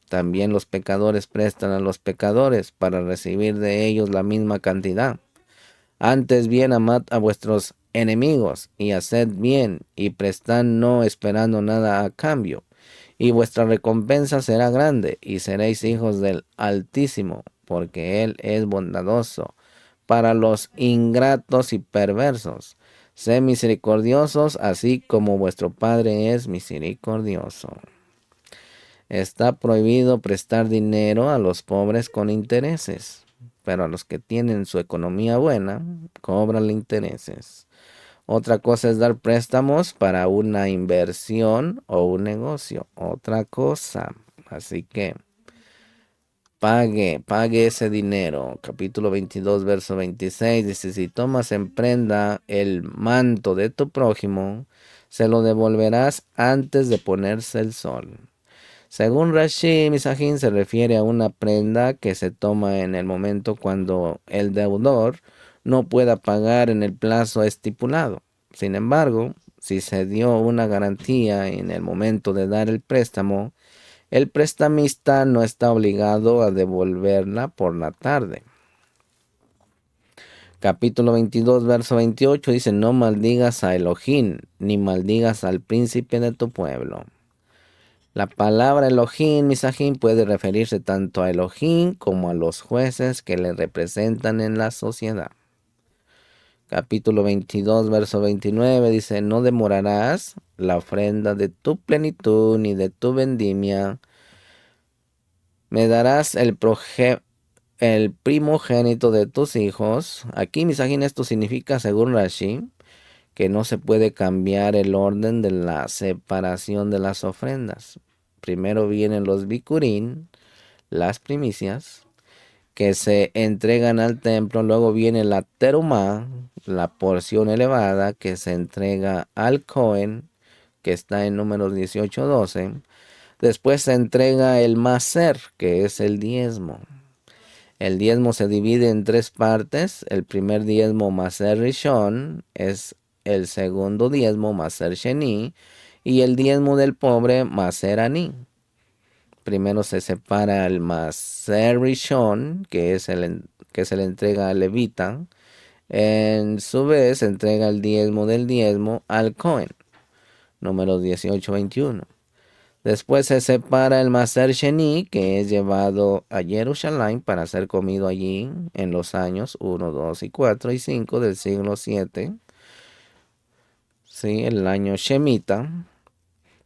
También los pecadores prestan a los pecadores para recibir de ellos la misma cantidad. Antes bien amad a vuestros enemigos y haced bien y prestad no esperando nada a cambio. Y vuestra recompensa será grande y seréis hijos del Altísimo, porque Él es bondadoso para los ingratos y perversos. Sed misericordiosos, así como vuestro Padre es misericordioso. Está prohibido prestar dinero a los pobres con intereses, pero a los que tienen su economía buena, cobran intereses. Otra cosa es dar préstamos para una inversión o un negocio. Otra cosa. Así que pague ese dinero. Capítulo 22, verso 26 dice, si tomas en prenda el manto de tu prójimo, se lo devolverás antes de ponerse el sol. Según Rashi, Misajín se refiere a una prenda que se toma en el momento cuando el deudor no pueda pagar en el plazo estipulado. Sin embargo, si se dio una garantía en el momento de dar el préstamo, el prestamista no está obligado a devolverla por la tarde. Capítulo 22, verso 28 dice, no maldigas a Elohim, ni maldigas al príncipe de tu pueblo. La palabra Elohim, Misajín, puede referirse tanto a Elohim como a los jueces que le representan en la sociedad. Capítulo 22, verso 29 dice, no demorarás la ofrenda de tu plenitud ni de tu vendimia. Me darás el primogénito de tus hijos. Aquí, Misajín, esto significa, según Rashi, que no se puede cambiar el orden de la separación de las ofrendas. Primero vienen los bikurín, las primicias, que se entregan al templo. Luego viene la terumá, la porción elevada que se entrega al Cohen, que está en Números 18:12. Después se entrega el maser, que es el diezmo. El diezmo se divide en tres partes. El primer diezmo, maser rishon, es el segundo diezmo, maser sheni, y el diezmo del pobre, maser ani. Primero se separa el maser rishon, que se le entrega al levita. En su vez se entrega el diezmo del diezmo al Cohen. Números 18:21. Después se separa el Maser Sheni, que es llevado a Jerusalén para ser comido allí en los años 1, 2 y 4 y 5 del siglo 7. Sí, el año Shemita.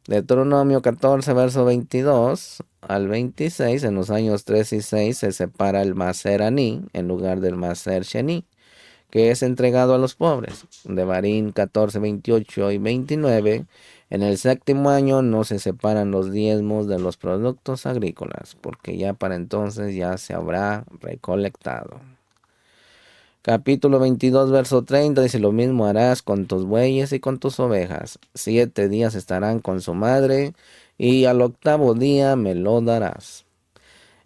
Deuteronomio 14, verso 22 al 26. En los años 3 y 6 se separa el Maser Ani en lugar del Maser Sheni, que es entregado a los pobres. Devarim 14, 28 y 29. En el séptimo año no se separan los diezmos de los productos agrícolas, porque ya para entonces ya se habrá recolectado. Capítulo 22, verso 30 dice: lo mismo harás con tus bueyes y con tus ovejas. 7 días estarán con su madre, y al octavo día me lo darás.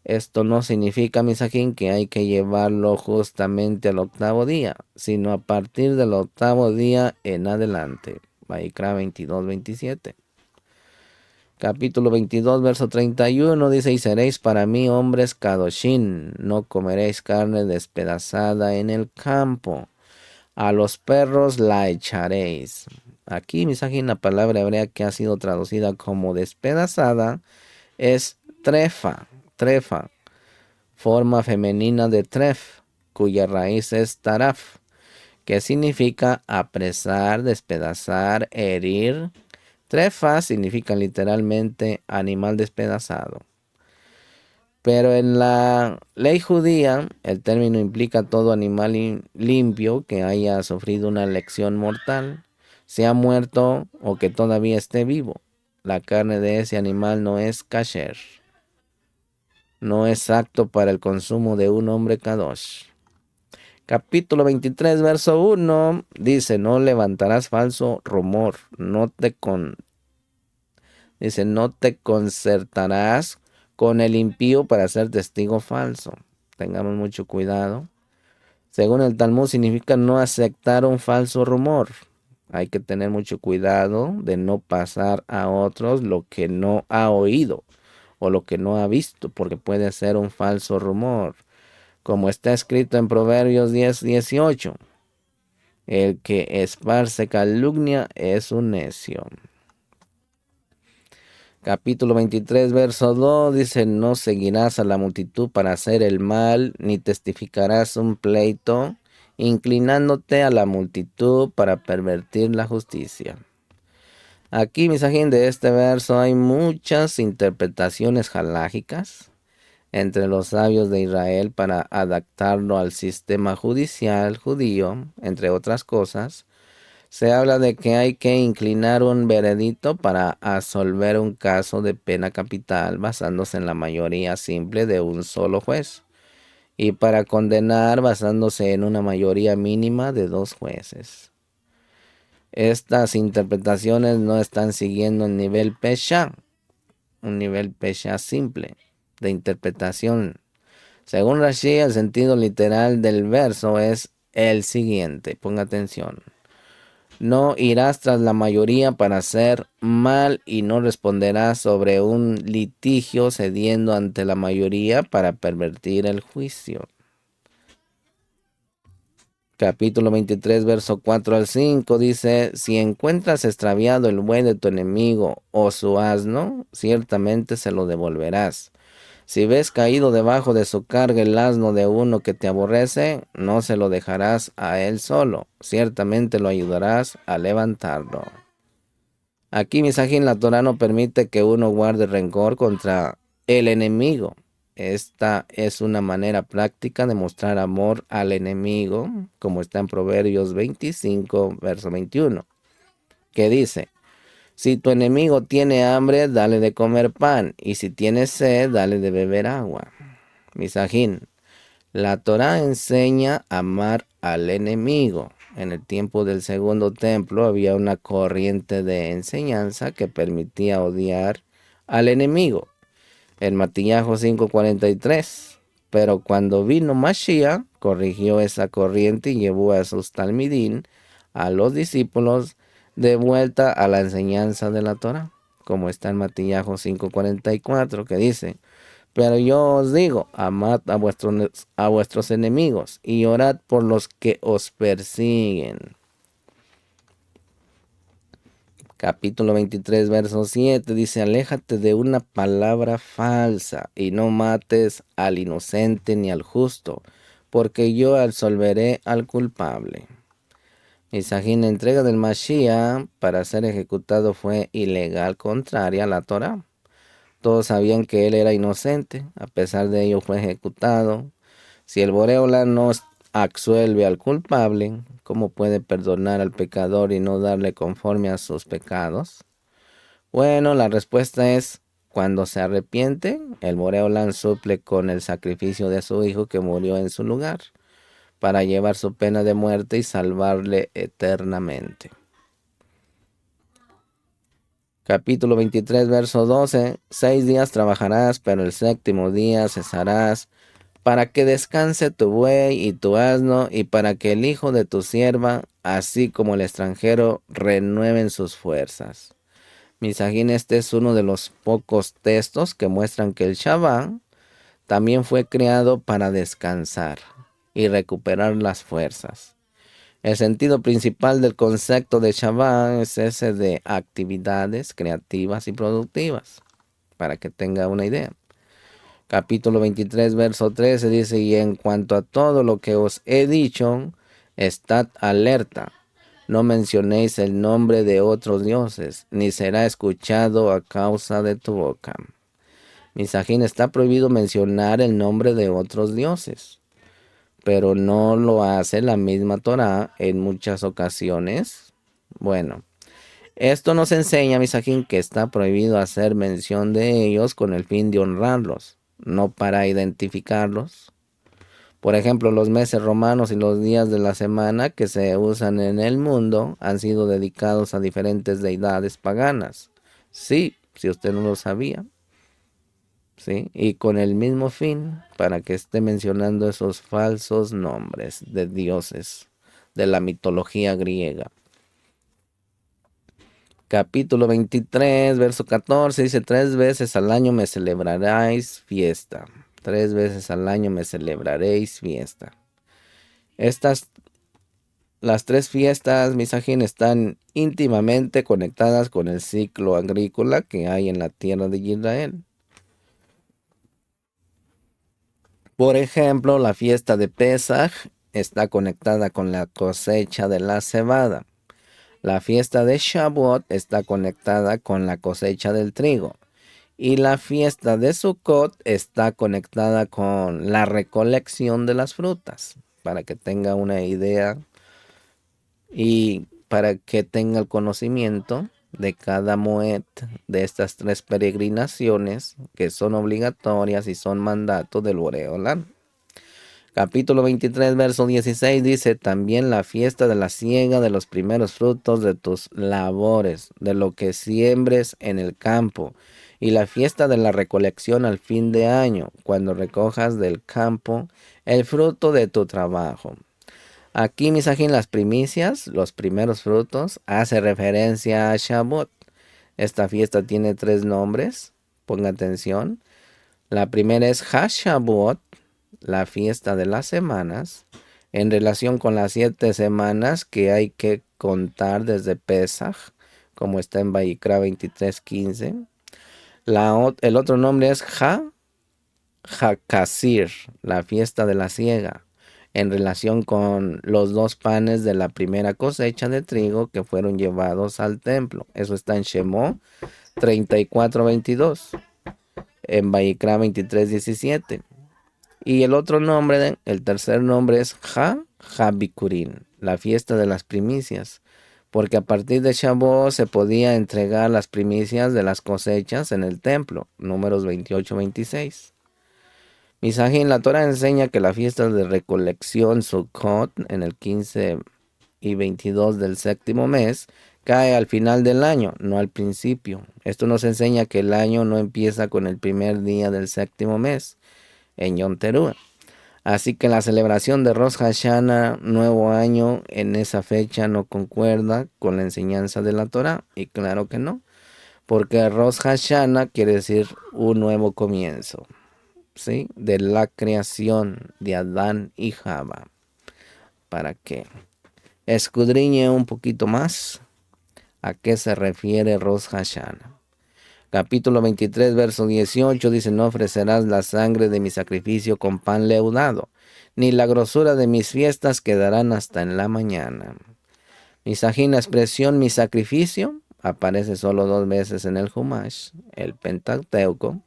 Esto no significa, misajín, que hay que llevarlo justamente al octavo día, sino a partir del octavo día en adelante. Vaikra 22, 27. Capítulo 22, verso 31 dice: y seréis para mí hombres kadoshin, no comeréis carne despedazada en el campo, a los perros la echaréis. Aquí, misajín, la palabra hebrea que ha sido traducida como despedazada es trefa, forma femenina de tref, cuya raíz es taraf, que significa apresar, despedazar, herir. Trefa significa literalmente animal despedazado. Pero en la ley judía, el término implica todo animal limpio que haya sufrido una lección mortal, sea muerto o que todavía esté vivo. La carne de ese animal no es kasher. No es apto para el consumo de un hombre kadosh. Capítulo 23, verso 1, dice: no levantarás falso rumor, no te concertarás con el impío para ser testigo falso. Tengamos mucho cuidado. Según el Talmud, significa no aceptar un falso rumor. Hay que tener mucho cuidado de no pasar a otros lo que no ha oído o lo que no ha visto, porque puede ser un falso rumor. Como está escrito en Proverbios 10, 18. El que esparce calumnia es un necio. Capítulo 23, verso 2 dice: no seguirás a la multitud para hacer el mal, ni testificarás un pleito, inclinándote a la multitud para pervertir la justicia. Aquí, misajín, de este verso hay muchas interpretaciones halágicas entre los sabios de Israel para adaptarlo al sistema judicial judío, entre otras cosas. Se habla de que hay que inclinar un veredicto para absolver un caso de pena capital basándose en la mayoría simple de un solo juez, y para condenar basándose en una mayoría mínima de 2 jueces. Estas interpretaciones no están siguiendo el nivel pesha, un nivel pesha simple de interpretación. Según Rashi, el sentido literal del verso es el siguiente. Ponga atención. No irás tras la mayoría para hacer mal y no responderás sobre un litigio cediendo ante la mayoría para pervertir el juicio. Capítulo 23, verso 4 al 5 dice: si encuentras extraviado el buey de tu enemigo o su asno, ciertamente se lo devolverás. Si ves caído debajo de su carga el asno de uno que te aborrece, no se lo dejarás a él solo, ciertamente lo ayudarás a levantarlo. Aquí, misajín, la Torah no permite que uno guarde rencor contra el enemigo. Esta es una manera práctica de mostrar amor al enemigo, como está en Proverbios 25, verso 21, que dice: si tu enemigo tiene hambre, dale de comer pan, y si tiene sed, dale de beber agua. Misajín, La Torá enseña a amar al enemigo. En el tiempo del segundo templo había una corriente de enseñanza que permitía odiar al enemigo. En Matías 5:43. Pero cuando vino Mashiach, corrigió esa corriente y llevó a sus talmidín, a los discípulos, de vuelta a la enseñanza de la Torá, como está en Matías 5:44, que dice: pero yo os digo, amad a vuestros enemigos y orad por los que os persiguen. Capítulo 23, verso 7 dice: aléjate de una palabra falsa y no mates al inocente ni al justo, porque yo absolveré al culpable. Misajín, la entrega del Mashiach para ser ejecutado fue ilegal, contraria a la Torá. Todos sabían que él era inocente, a pesar de ello fue ejecutado. Si el Boreola no absuelve al culpable, ¿cómo puede perdonar al pecador y no darle conforme a sus pecados? Bueno, la respuesta es: cuando se arrepiente, el Boreola suple con el sacrificio de su hijo que murió en su lugar, para llevar su pena de muerte y salvarle eternamente. Capítulo 23, verso 12. 6 días trabajarás, pero el séptimo día cesarás, para que descanse tu buey y tu asno, y para que el hijo de tu sierva, así como el extranjero, renueven sus fuerzas. Misajín, este es uno de los pocos textos que muestran que el Shabbat también fue creado para descansar y recuperar las fuerzas. El sentido principal del concepto de Shabbat es ese de actividades creativas y productivas, para que tenga una idea. Capítulo 23, verso 13 dice: y en cuanto a todo lo que os he dicho, estad alerta. No mencionéis el nombre de otros dioses, ni será escuchado a causa de tu boca. Misajín, está prohibido mencionar el nombre de otros dioses, pero no lo hace la misma Torá en muchas ocasiones. Bueno, esto nos enseña, Misajín, que está prohibido hacer mención de ellos con el fin de honrarlos, no para identificarlos. Por ejemplo, los meses romanos y los días de la semana que se usan en el mundo han sido dedicados a diferentes deidades paganas. Sí, si usted no lo sabía. Sí, y con el mismo fin, para que esté mencionando esos falsos nombres de dioses de la mitología griega. Capítulo 23, verso 14 dice: 3 veces al año me celebraréis fiesta. 3 veces al año me celebraréis fiesta. Las tres fiestas, Misajín, están íntimamente conectadas con el ciclo agrícola que hay en la tierra de Israel. Por ejemplo, la fiesta de Pesaj está conectada con la cosecha de la cebada. La fiesta de Shavuot está conectada con la cosecha del trigo. Y la fiesta de Sukkot está conectada con la recolección de las frutas, para que tenga una idea y para que tenga el conocimiento de cada moed de estas tres peregrinaciones que son obligatorias y son mandato del Boreolán. Capítulo 23, verso 16 dice: también la fiesta de la siega de los primeros frutos de tus labores, de lo que siembres en el campo, y la fiesta de la recolección al fin de año, cuando recojas del campo el fruto de tu trabajo. Aquí, Misajín, las primicias, los primeros frutos, hace referencia a Shavuot. Esta fiesta tiene tres nombres, ponga atención. La primera es HaShavuot, la fiesta de las semanas, en relación con las 7 semanas que hay que contar desde Pesaj, como está en Vayikra 23:15. El otro nombre es HaKasir, la fiesta de la siega, en relación con los 2 panes de la primera cosecha de trigo que fueron llevados al templo. Eso está en Shemó 34:22, en Vayikra 23:17. Y el otro nombre, el tercer nombre es HaBikurim, la fiesta de las primicias, porque a partir de Shavuot se podía entregar las primicias de las cosechas en el templo, Números 28-26. Misajín, la Torah enseña que la fiesta de recolección Sukkot en el 15 y 22 del séptimo mes cae al final del año, no al principio. Esto nos enseña que el año no empieza con el primer día del séptimo mes, en Yom Teruah. Así que la celebración de Rosh Hashanah, nuevo año, en esa fecha no concuerda con la enseñanza de la Torah. Y claro que no, porque Rosh Hashanah quiere decir un nuevo comienzo, ¿sí? De la creación de Adán y Java. Para que escudriñe un poquito más a qué se refiere Rosh Hashanah. Capítulo 23, verso 18 dice: no ofrecerás la sangre de mi sacrificio con pan leudado, ni la grosura de mis fiestas quedarán hasta en la mañana. Misajín, la expresión mi sacrificio aparece solo 2 veces en el Humash, el Pentateuco,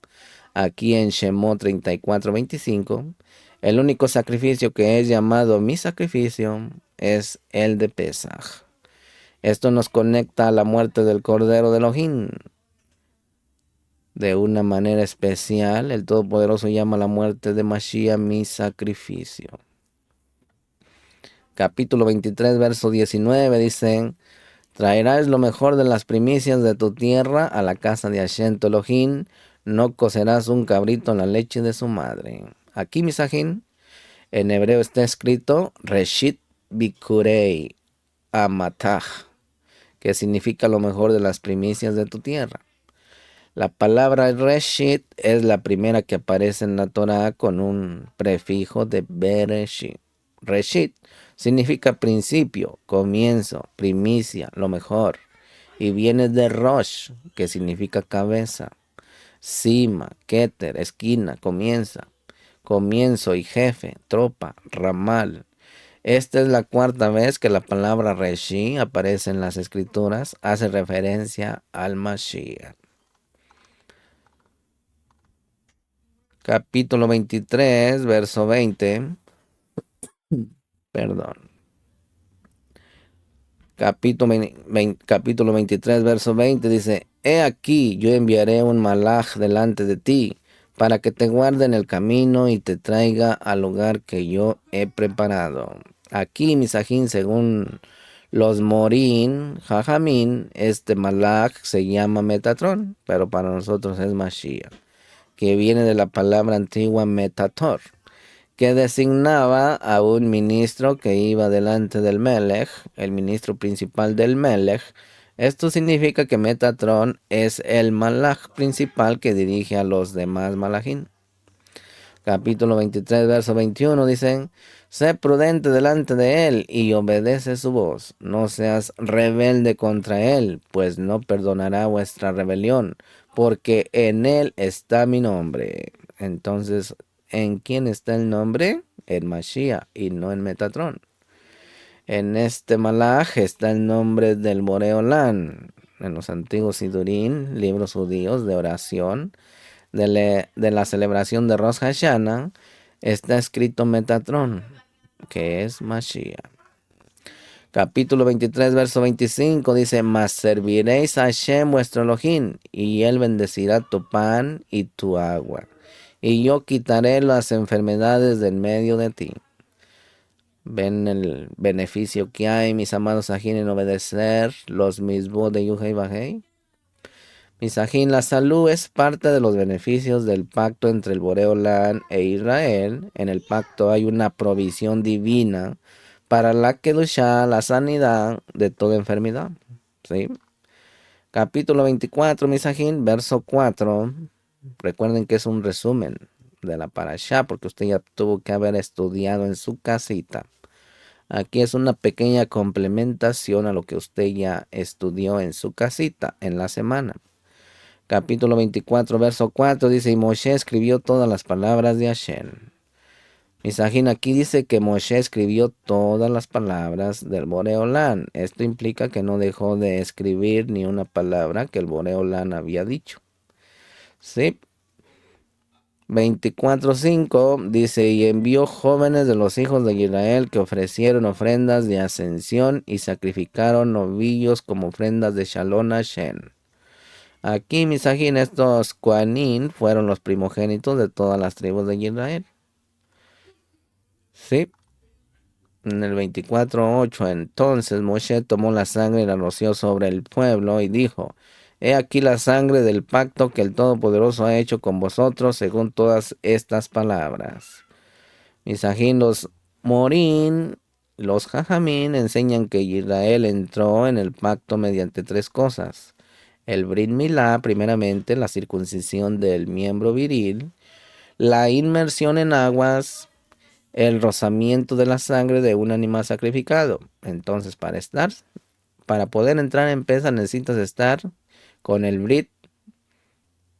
aquí en Shemot 34:25. El único sacrificio que es llamado mi sacrificio es el de Pesaj. Esto nos conecta a la muerte del Cordero de Elohim. De una manera especial, el Todopoderoso llama la muerte de Mashiach mi sacrificio. Capítulo 23, verso 19 dicen: traerás lo mejor de las primicias de tu tierra a la casa de Hashem tu Elohim, no cocerás un cabrito en la leche de su madre. Aquí, misajín, en hebreo está escrito Reshit Bikurei Amatach, que significa lo mejor de las primicias de tu tierra. La palabra Reshit es la primera que aparece en la Torah con un prefijo de Bereshit. Reshit significa principio, comienzo, primicia, lo mejor. Y viene de Rosh, que significa cabeza. Cima, Keter, esquina, comienzo y jefe, tropa, ramal. Esta es la 4ª vez que la palabra Reshi aparece en las escrituras, hace referencia al Mashiach. Capítulo 23, verso 20. Perdón. Capítulo 23, verso 20 dice: he aquí, yo enviaré un malaj delante de ti, para que te guarde en el camino y te traiga al lugar que yo he preparado. Aquí, misajín, según los morín, jajamín, este malaj se llama Metatron, pero para nosotros es Mashiach, que viene de la palabra antigua Metator, que designaba a un ministro que iba delante del Melech, el ministro principal del Melech. Esto significa que Metatron es el malaj principal que dirige a los demás malajim. Capítulo 23, verso 21 dicen: sé prudente delante de él y obedece su voz. No seas rebelde contra él, pues no perdonará vuestra rebelión, porque en él está mi nombre. Entonces, ¿en quién está el nombre? En Mashiach y no en Metatron. En este malaj está el nombre del Boreolán. En los antiguos Sidurín, libros judíos de oración, de la celebración de Rosh Hashanah, está escrito Metatron, que es Mashiach. Capítulo 23, verso 25 dice: mas serviréis a Hashem vuestro Elohim, y él bendecirá tu pan y tu agua, y yo quitaré las enfermedades del medio de ti. Ven el beneficio que hay, mis amados ajín, en obedecer los mismos de Yuhei Bajei. Misajín, la salud es parte de los beneficios del pacto entre el Boreolán e Israel. En el pacto hay una provisión divina para la Kedushá, la sanidad de toda enfermedad. ¿Sí? Capítulo 24, Misajín, verso 4. Recuerden que es un resumen de la parashá, porque usted ya tuvo que haber estudiado en su casita. Aquí es una pequeña complementación a lo que usted ya estudió en su casita en la semana. Capítulo 24, verso 4 dice: y Moshe escribió todas las palabras de Hashem. Misajín, aquí dice que Moshe escribió todas las palabras del Boreolán. Esto implica que no dejó de escribir ni una palabra que el Boreolán había dicho. Sí. 24:5 dice: y envió jóvenes de los hijos de Israel que ofrecieron ofrendas de ascensión y sacrificaron novillos como ofrendas de Shalom a Hashem. Aquí, Misajín, estos Cuanín fueron los primogénitos de todas las tribus de Israel. Sí. En el 24:8, entonces Moshe tomó la sangre y la roció sobre el pueblo y dijo, he aquí la sangre del pacto que el Todopoderoso ha hecho con vosotros según todas estas palabras. Misajín, los Morín, los Jajamín enseñan que Israel entró en el pacto mediante tres cosas. El Brit Milá, primeramente, la circuncisión del miembro viril, la inmersión en aguas, el rozamiento de la sangre de un animal sacrificado. Entonces, para poder entrar en pesa necesitas estar con el Brit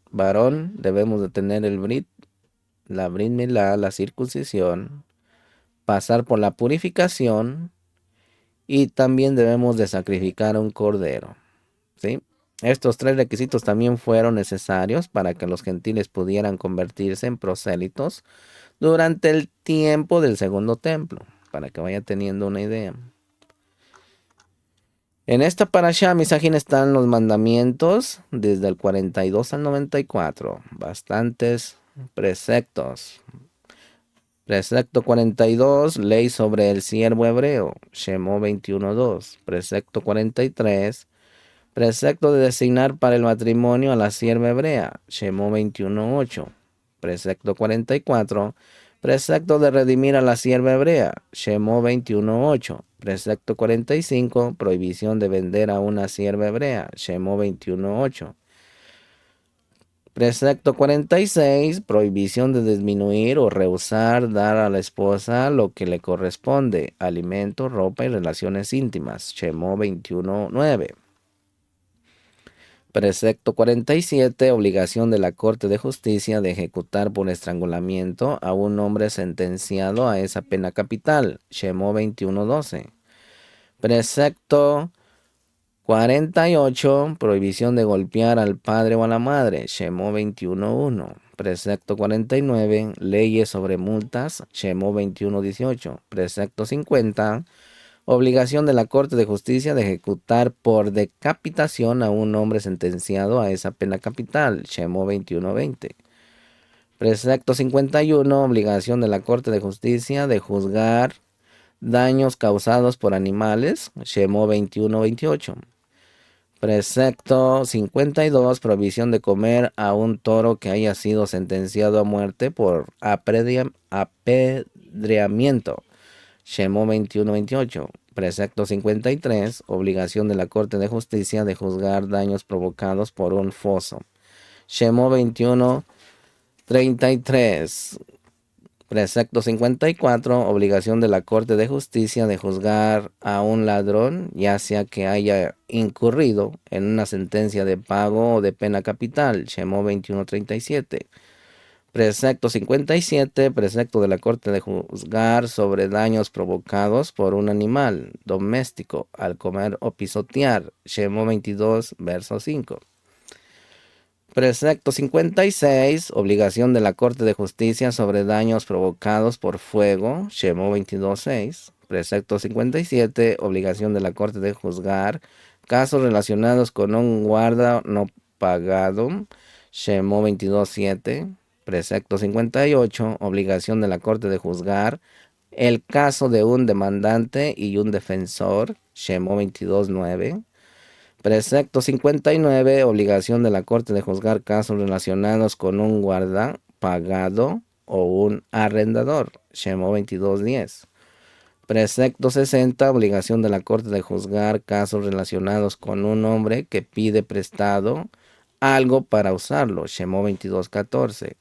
varón, debemos de tener el Brit, la Brit Milá, la circuncisión, pasar por la purificación y también debemos de sacrificar un cordero, ¿sí? Estos tres requisitos también fueron necesarios para que los gentiles pudieran convertirse en prosélitos durante el tiempo del segundo templo, para que vaya teniendo una idea. En esta parashá, Misajín, están los mandamientos desde el 42 al 94, bastantes preceptos. Precepto 42, ley sobre el siervo hebreo, Shemó 21:2. Precepto 43, precepto de designar para el matrimonio a la sierva hebrea, Shemó 21:8. Precepto 44, precepto de redimir a la sierva hebrea, Shemó 21:8. Precepto 45, prohibición de vender a una sierva hebrea, Shemó 21:8. Precepto 46, prohibición de disminuir o rehusar dar a la esposa lo que le corresponde, alimento, ropa y relaciones íntimas, Shemó 21:9. Precepto 47, obligación de la Corte de Justicia de ejecutar por estrangulamiento a un hombre sentenciado a esa pena capital, Shemó 21:12. Precepto 48, prohibición de golpear al padre o a la madre, Shemó 21:1. Precepto 49, leyes sobre multas, Shemó 21:18. Precepto 50, obligación de la Corte de Justicia de ejecutar por decapitación a un hombre sentenciado a esa pena capital, Shemó 21:20. Precepto 51, obligación de la Corte de Justicia de juzgar daños causados por animales, Shemó 21:28. Precepto 52, prohibición de comer a un toro que haya sido sentenciado a muerte por apedreamiento, Shemó 21:28. Precepto 53, obligación de la Corte de Justicia de juzgar daños provocados por un foso, Shemó 21:33. Precepto 54, obligación de la Corte de Justicia de juzgar a un ladrón, ya sea que haya incurrido en una sentencia de pago o de pena capital, Shemó 21:37. Precepto 57, precepto de la Corte de juzgar sobre daños provocados por un animal doméstico al comer o pisotear, Shemó 22, verso 5. Precepto 56, obligación de la Corte de Justicia sobre daños provocados por fuego, Shemó 22:6. Precepto 57, obligación de la Corte de juzgar casos relacionados con un guarda no pagado, Shemó 22:7. Precepto 58, obligación de la Corte de juzgar el caso de un demandante y un defensor, Shemó 22:9. Precepto 59, obligación de la Corte de juzgar casos relacionados con un guarda pagado o un arrendador, Shemó 22:10. Precepto 60, obligación de la Corte de juzgar casos relacionados con un hombre que pide prestado algo para usarlo, Shemó 22:14.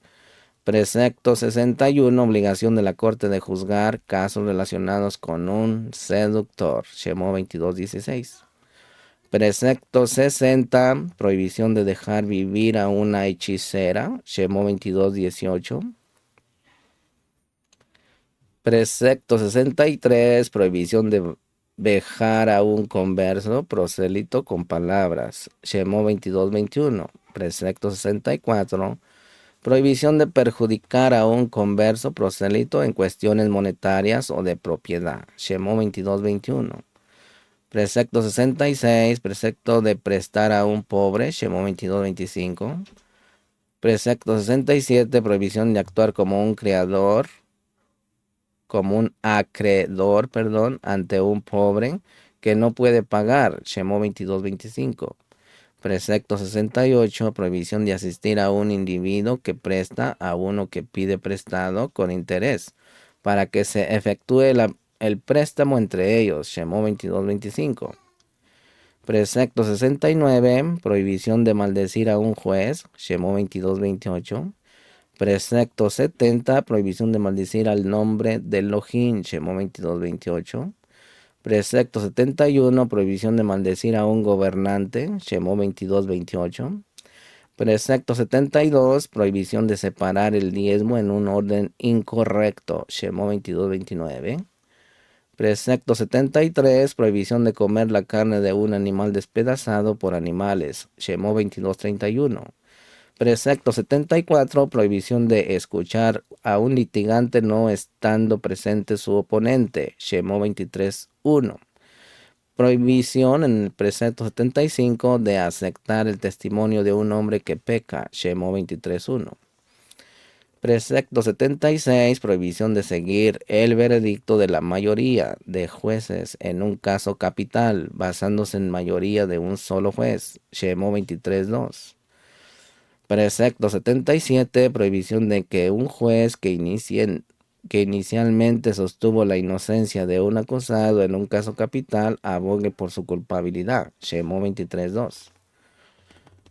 Precepto 61, obligación de la Corte de juzgar casos relacionados con un seductor, Shemó 22:16. Precepto 60, prohibición de dejar vivir a una hechicera, Shemó 22:18. Precepto 63, prohibición de vejar a un converso prosélito con palabras, Shemó 22:21. Precepto 64, prohibición de perjudicar a un converso prosélito en cuestiones monetarias o de propiedad, Shemó 22:21. Precepto 66, precepto de prestar a un pobre, Shemot 22-25. Precepto 67, prohibición de actuar como un acreedor, ante un pobre que no puede pagar, Shemot 22-25. Precepto 68, prohibición de asistir a un individuo que presta a uno que pide prestado con interés, para que se efectúe el préstamo entre ellos, Shemot 22-25. Precepto 69, prohibición de maldecir a un juez, Shemot 22-28. Precepto 70, prohibición de maldecir al nombre del Elohim, Shemot 22-28. Precepto 71, prohibición de maldecir a un gobernante, Shemot 22-28. Precepto 72, prohibición de separar el diezmo en un orden incorrecto, Shemot 22-29. Precepto 73, prohibición de comer la carne de un animal despedazado por animales, Shemot 22-31. Precepto 74, prohibición de escuchar a un litigante no estando presente su oponente, Shemot 23:1. Prohibición en el precepto 75 de aceptar el testimonio de un hombre que peca, Shemot 23:1. Precepto 76, prohibición de seguir el veredicto de la mayoría de jueces en un caso capital, basándose en mayoría de un solo juez, Shemot 23:2. Precepto 77, prohibición de que un juez que inicialmente sostuvo la inocencia de un acusado en un caso capital abogue por su culpabilidad, Shemot 23:2.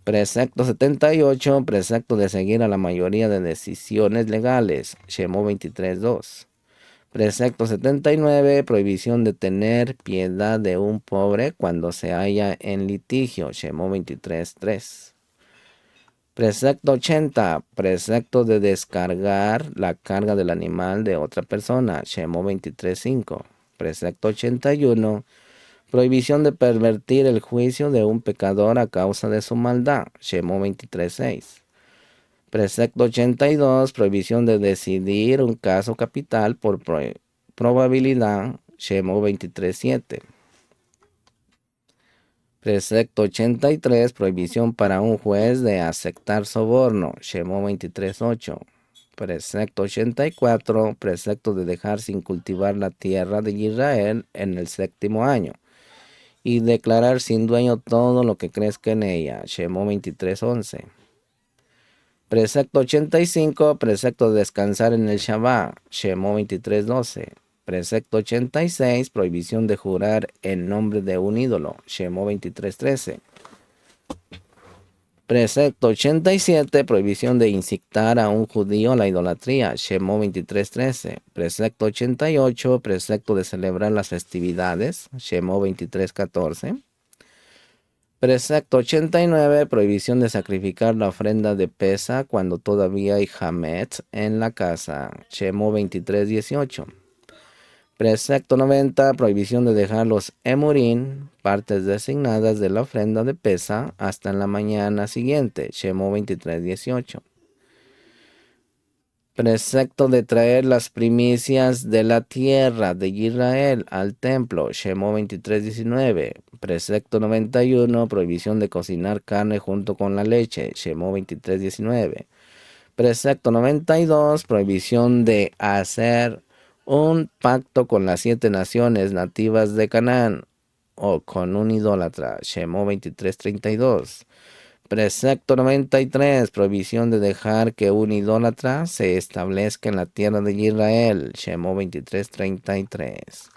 Precepto 78, precepto de seguir a la mayoría de decisiones legales, Shemot 23:2. Precepto 79, prohibición de tener piedad de un pobre cuando se halla en litigio, Shemot 23:3. Precepto 80, precepto de descargar la carga del animal de otra persona, Shemot 23:5. Precepto 81, prohibición de pervertir el juicio de un pecador a causa de su maldad, Shemot 23:6. Precepto 82, prohibición de decidir un caso capital por probabilidad, Shemot 23:7. Precepto 83, prohibición para un juez de aceptar soborno, Shemot 23:8. Precepto 84, precepto de dejar sin cultivar la tierra de Israel en el 7º año, y declarar sin dueño todo lo que crezca en ella, Shemot 23:11. Precepto 85, precepto de descansar en el Shabbat, Shemot 23:12. Precepto 86, prohibición de jurar en nombre de un ídolo, Shemot 23:13. Precepto 87, prohibición de incitar a un judío a la idolatría, Shemot 23:13. Precepto 88, precepto de celebrar las festividades, Shemot 23:14. Precepto 89, prohibición de sacrificar la ofrenda de pesa cuando todavía hay hametz en la casa, Shemot 23:18. Precepto 90, prohibición de dejar los emurín, partes designadas de la ofrenda de pesa, hasta en la mañana siguiente, Shemot 23:18. Precepto de traer las primicias de la tierra de Israel al templo, Shemot 23:19. Precepto 91, prohibición de cocinar carne junto con la leche, Shemot 23:19. Precepto 92, prohibición de hacer un pacto con las 7 naciones nativas de Canaán o con un idólatra, Shemot 23:32. Precepto 93, prohibición de dejar que un idólatra se establezca en la tierra de Israel, Shemot 23:33.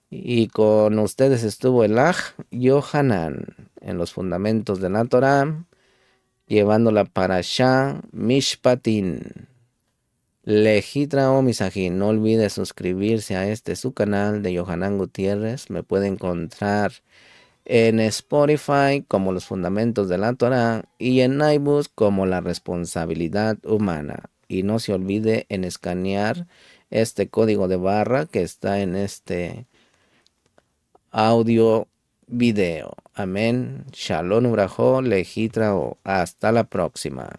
Y con ustedes estuvo el Yohanan en los fundamentos de la Torah, llevando la parashá Mishpatin. Lejitrao Misajín, no olvide suscribirse a su canal de Yohanan Gutiérrez. Me puede encontrar en Spotify como Los Fundamentos de la Torah y en iBooks como La Responsabilidad Humana. Y no se olvide en escanear este código de barra que está en este audio video. Amén. Shalom Urajo Lejitrao. Hasta la próxima.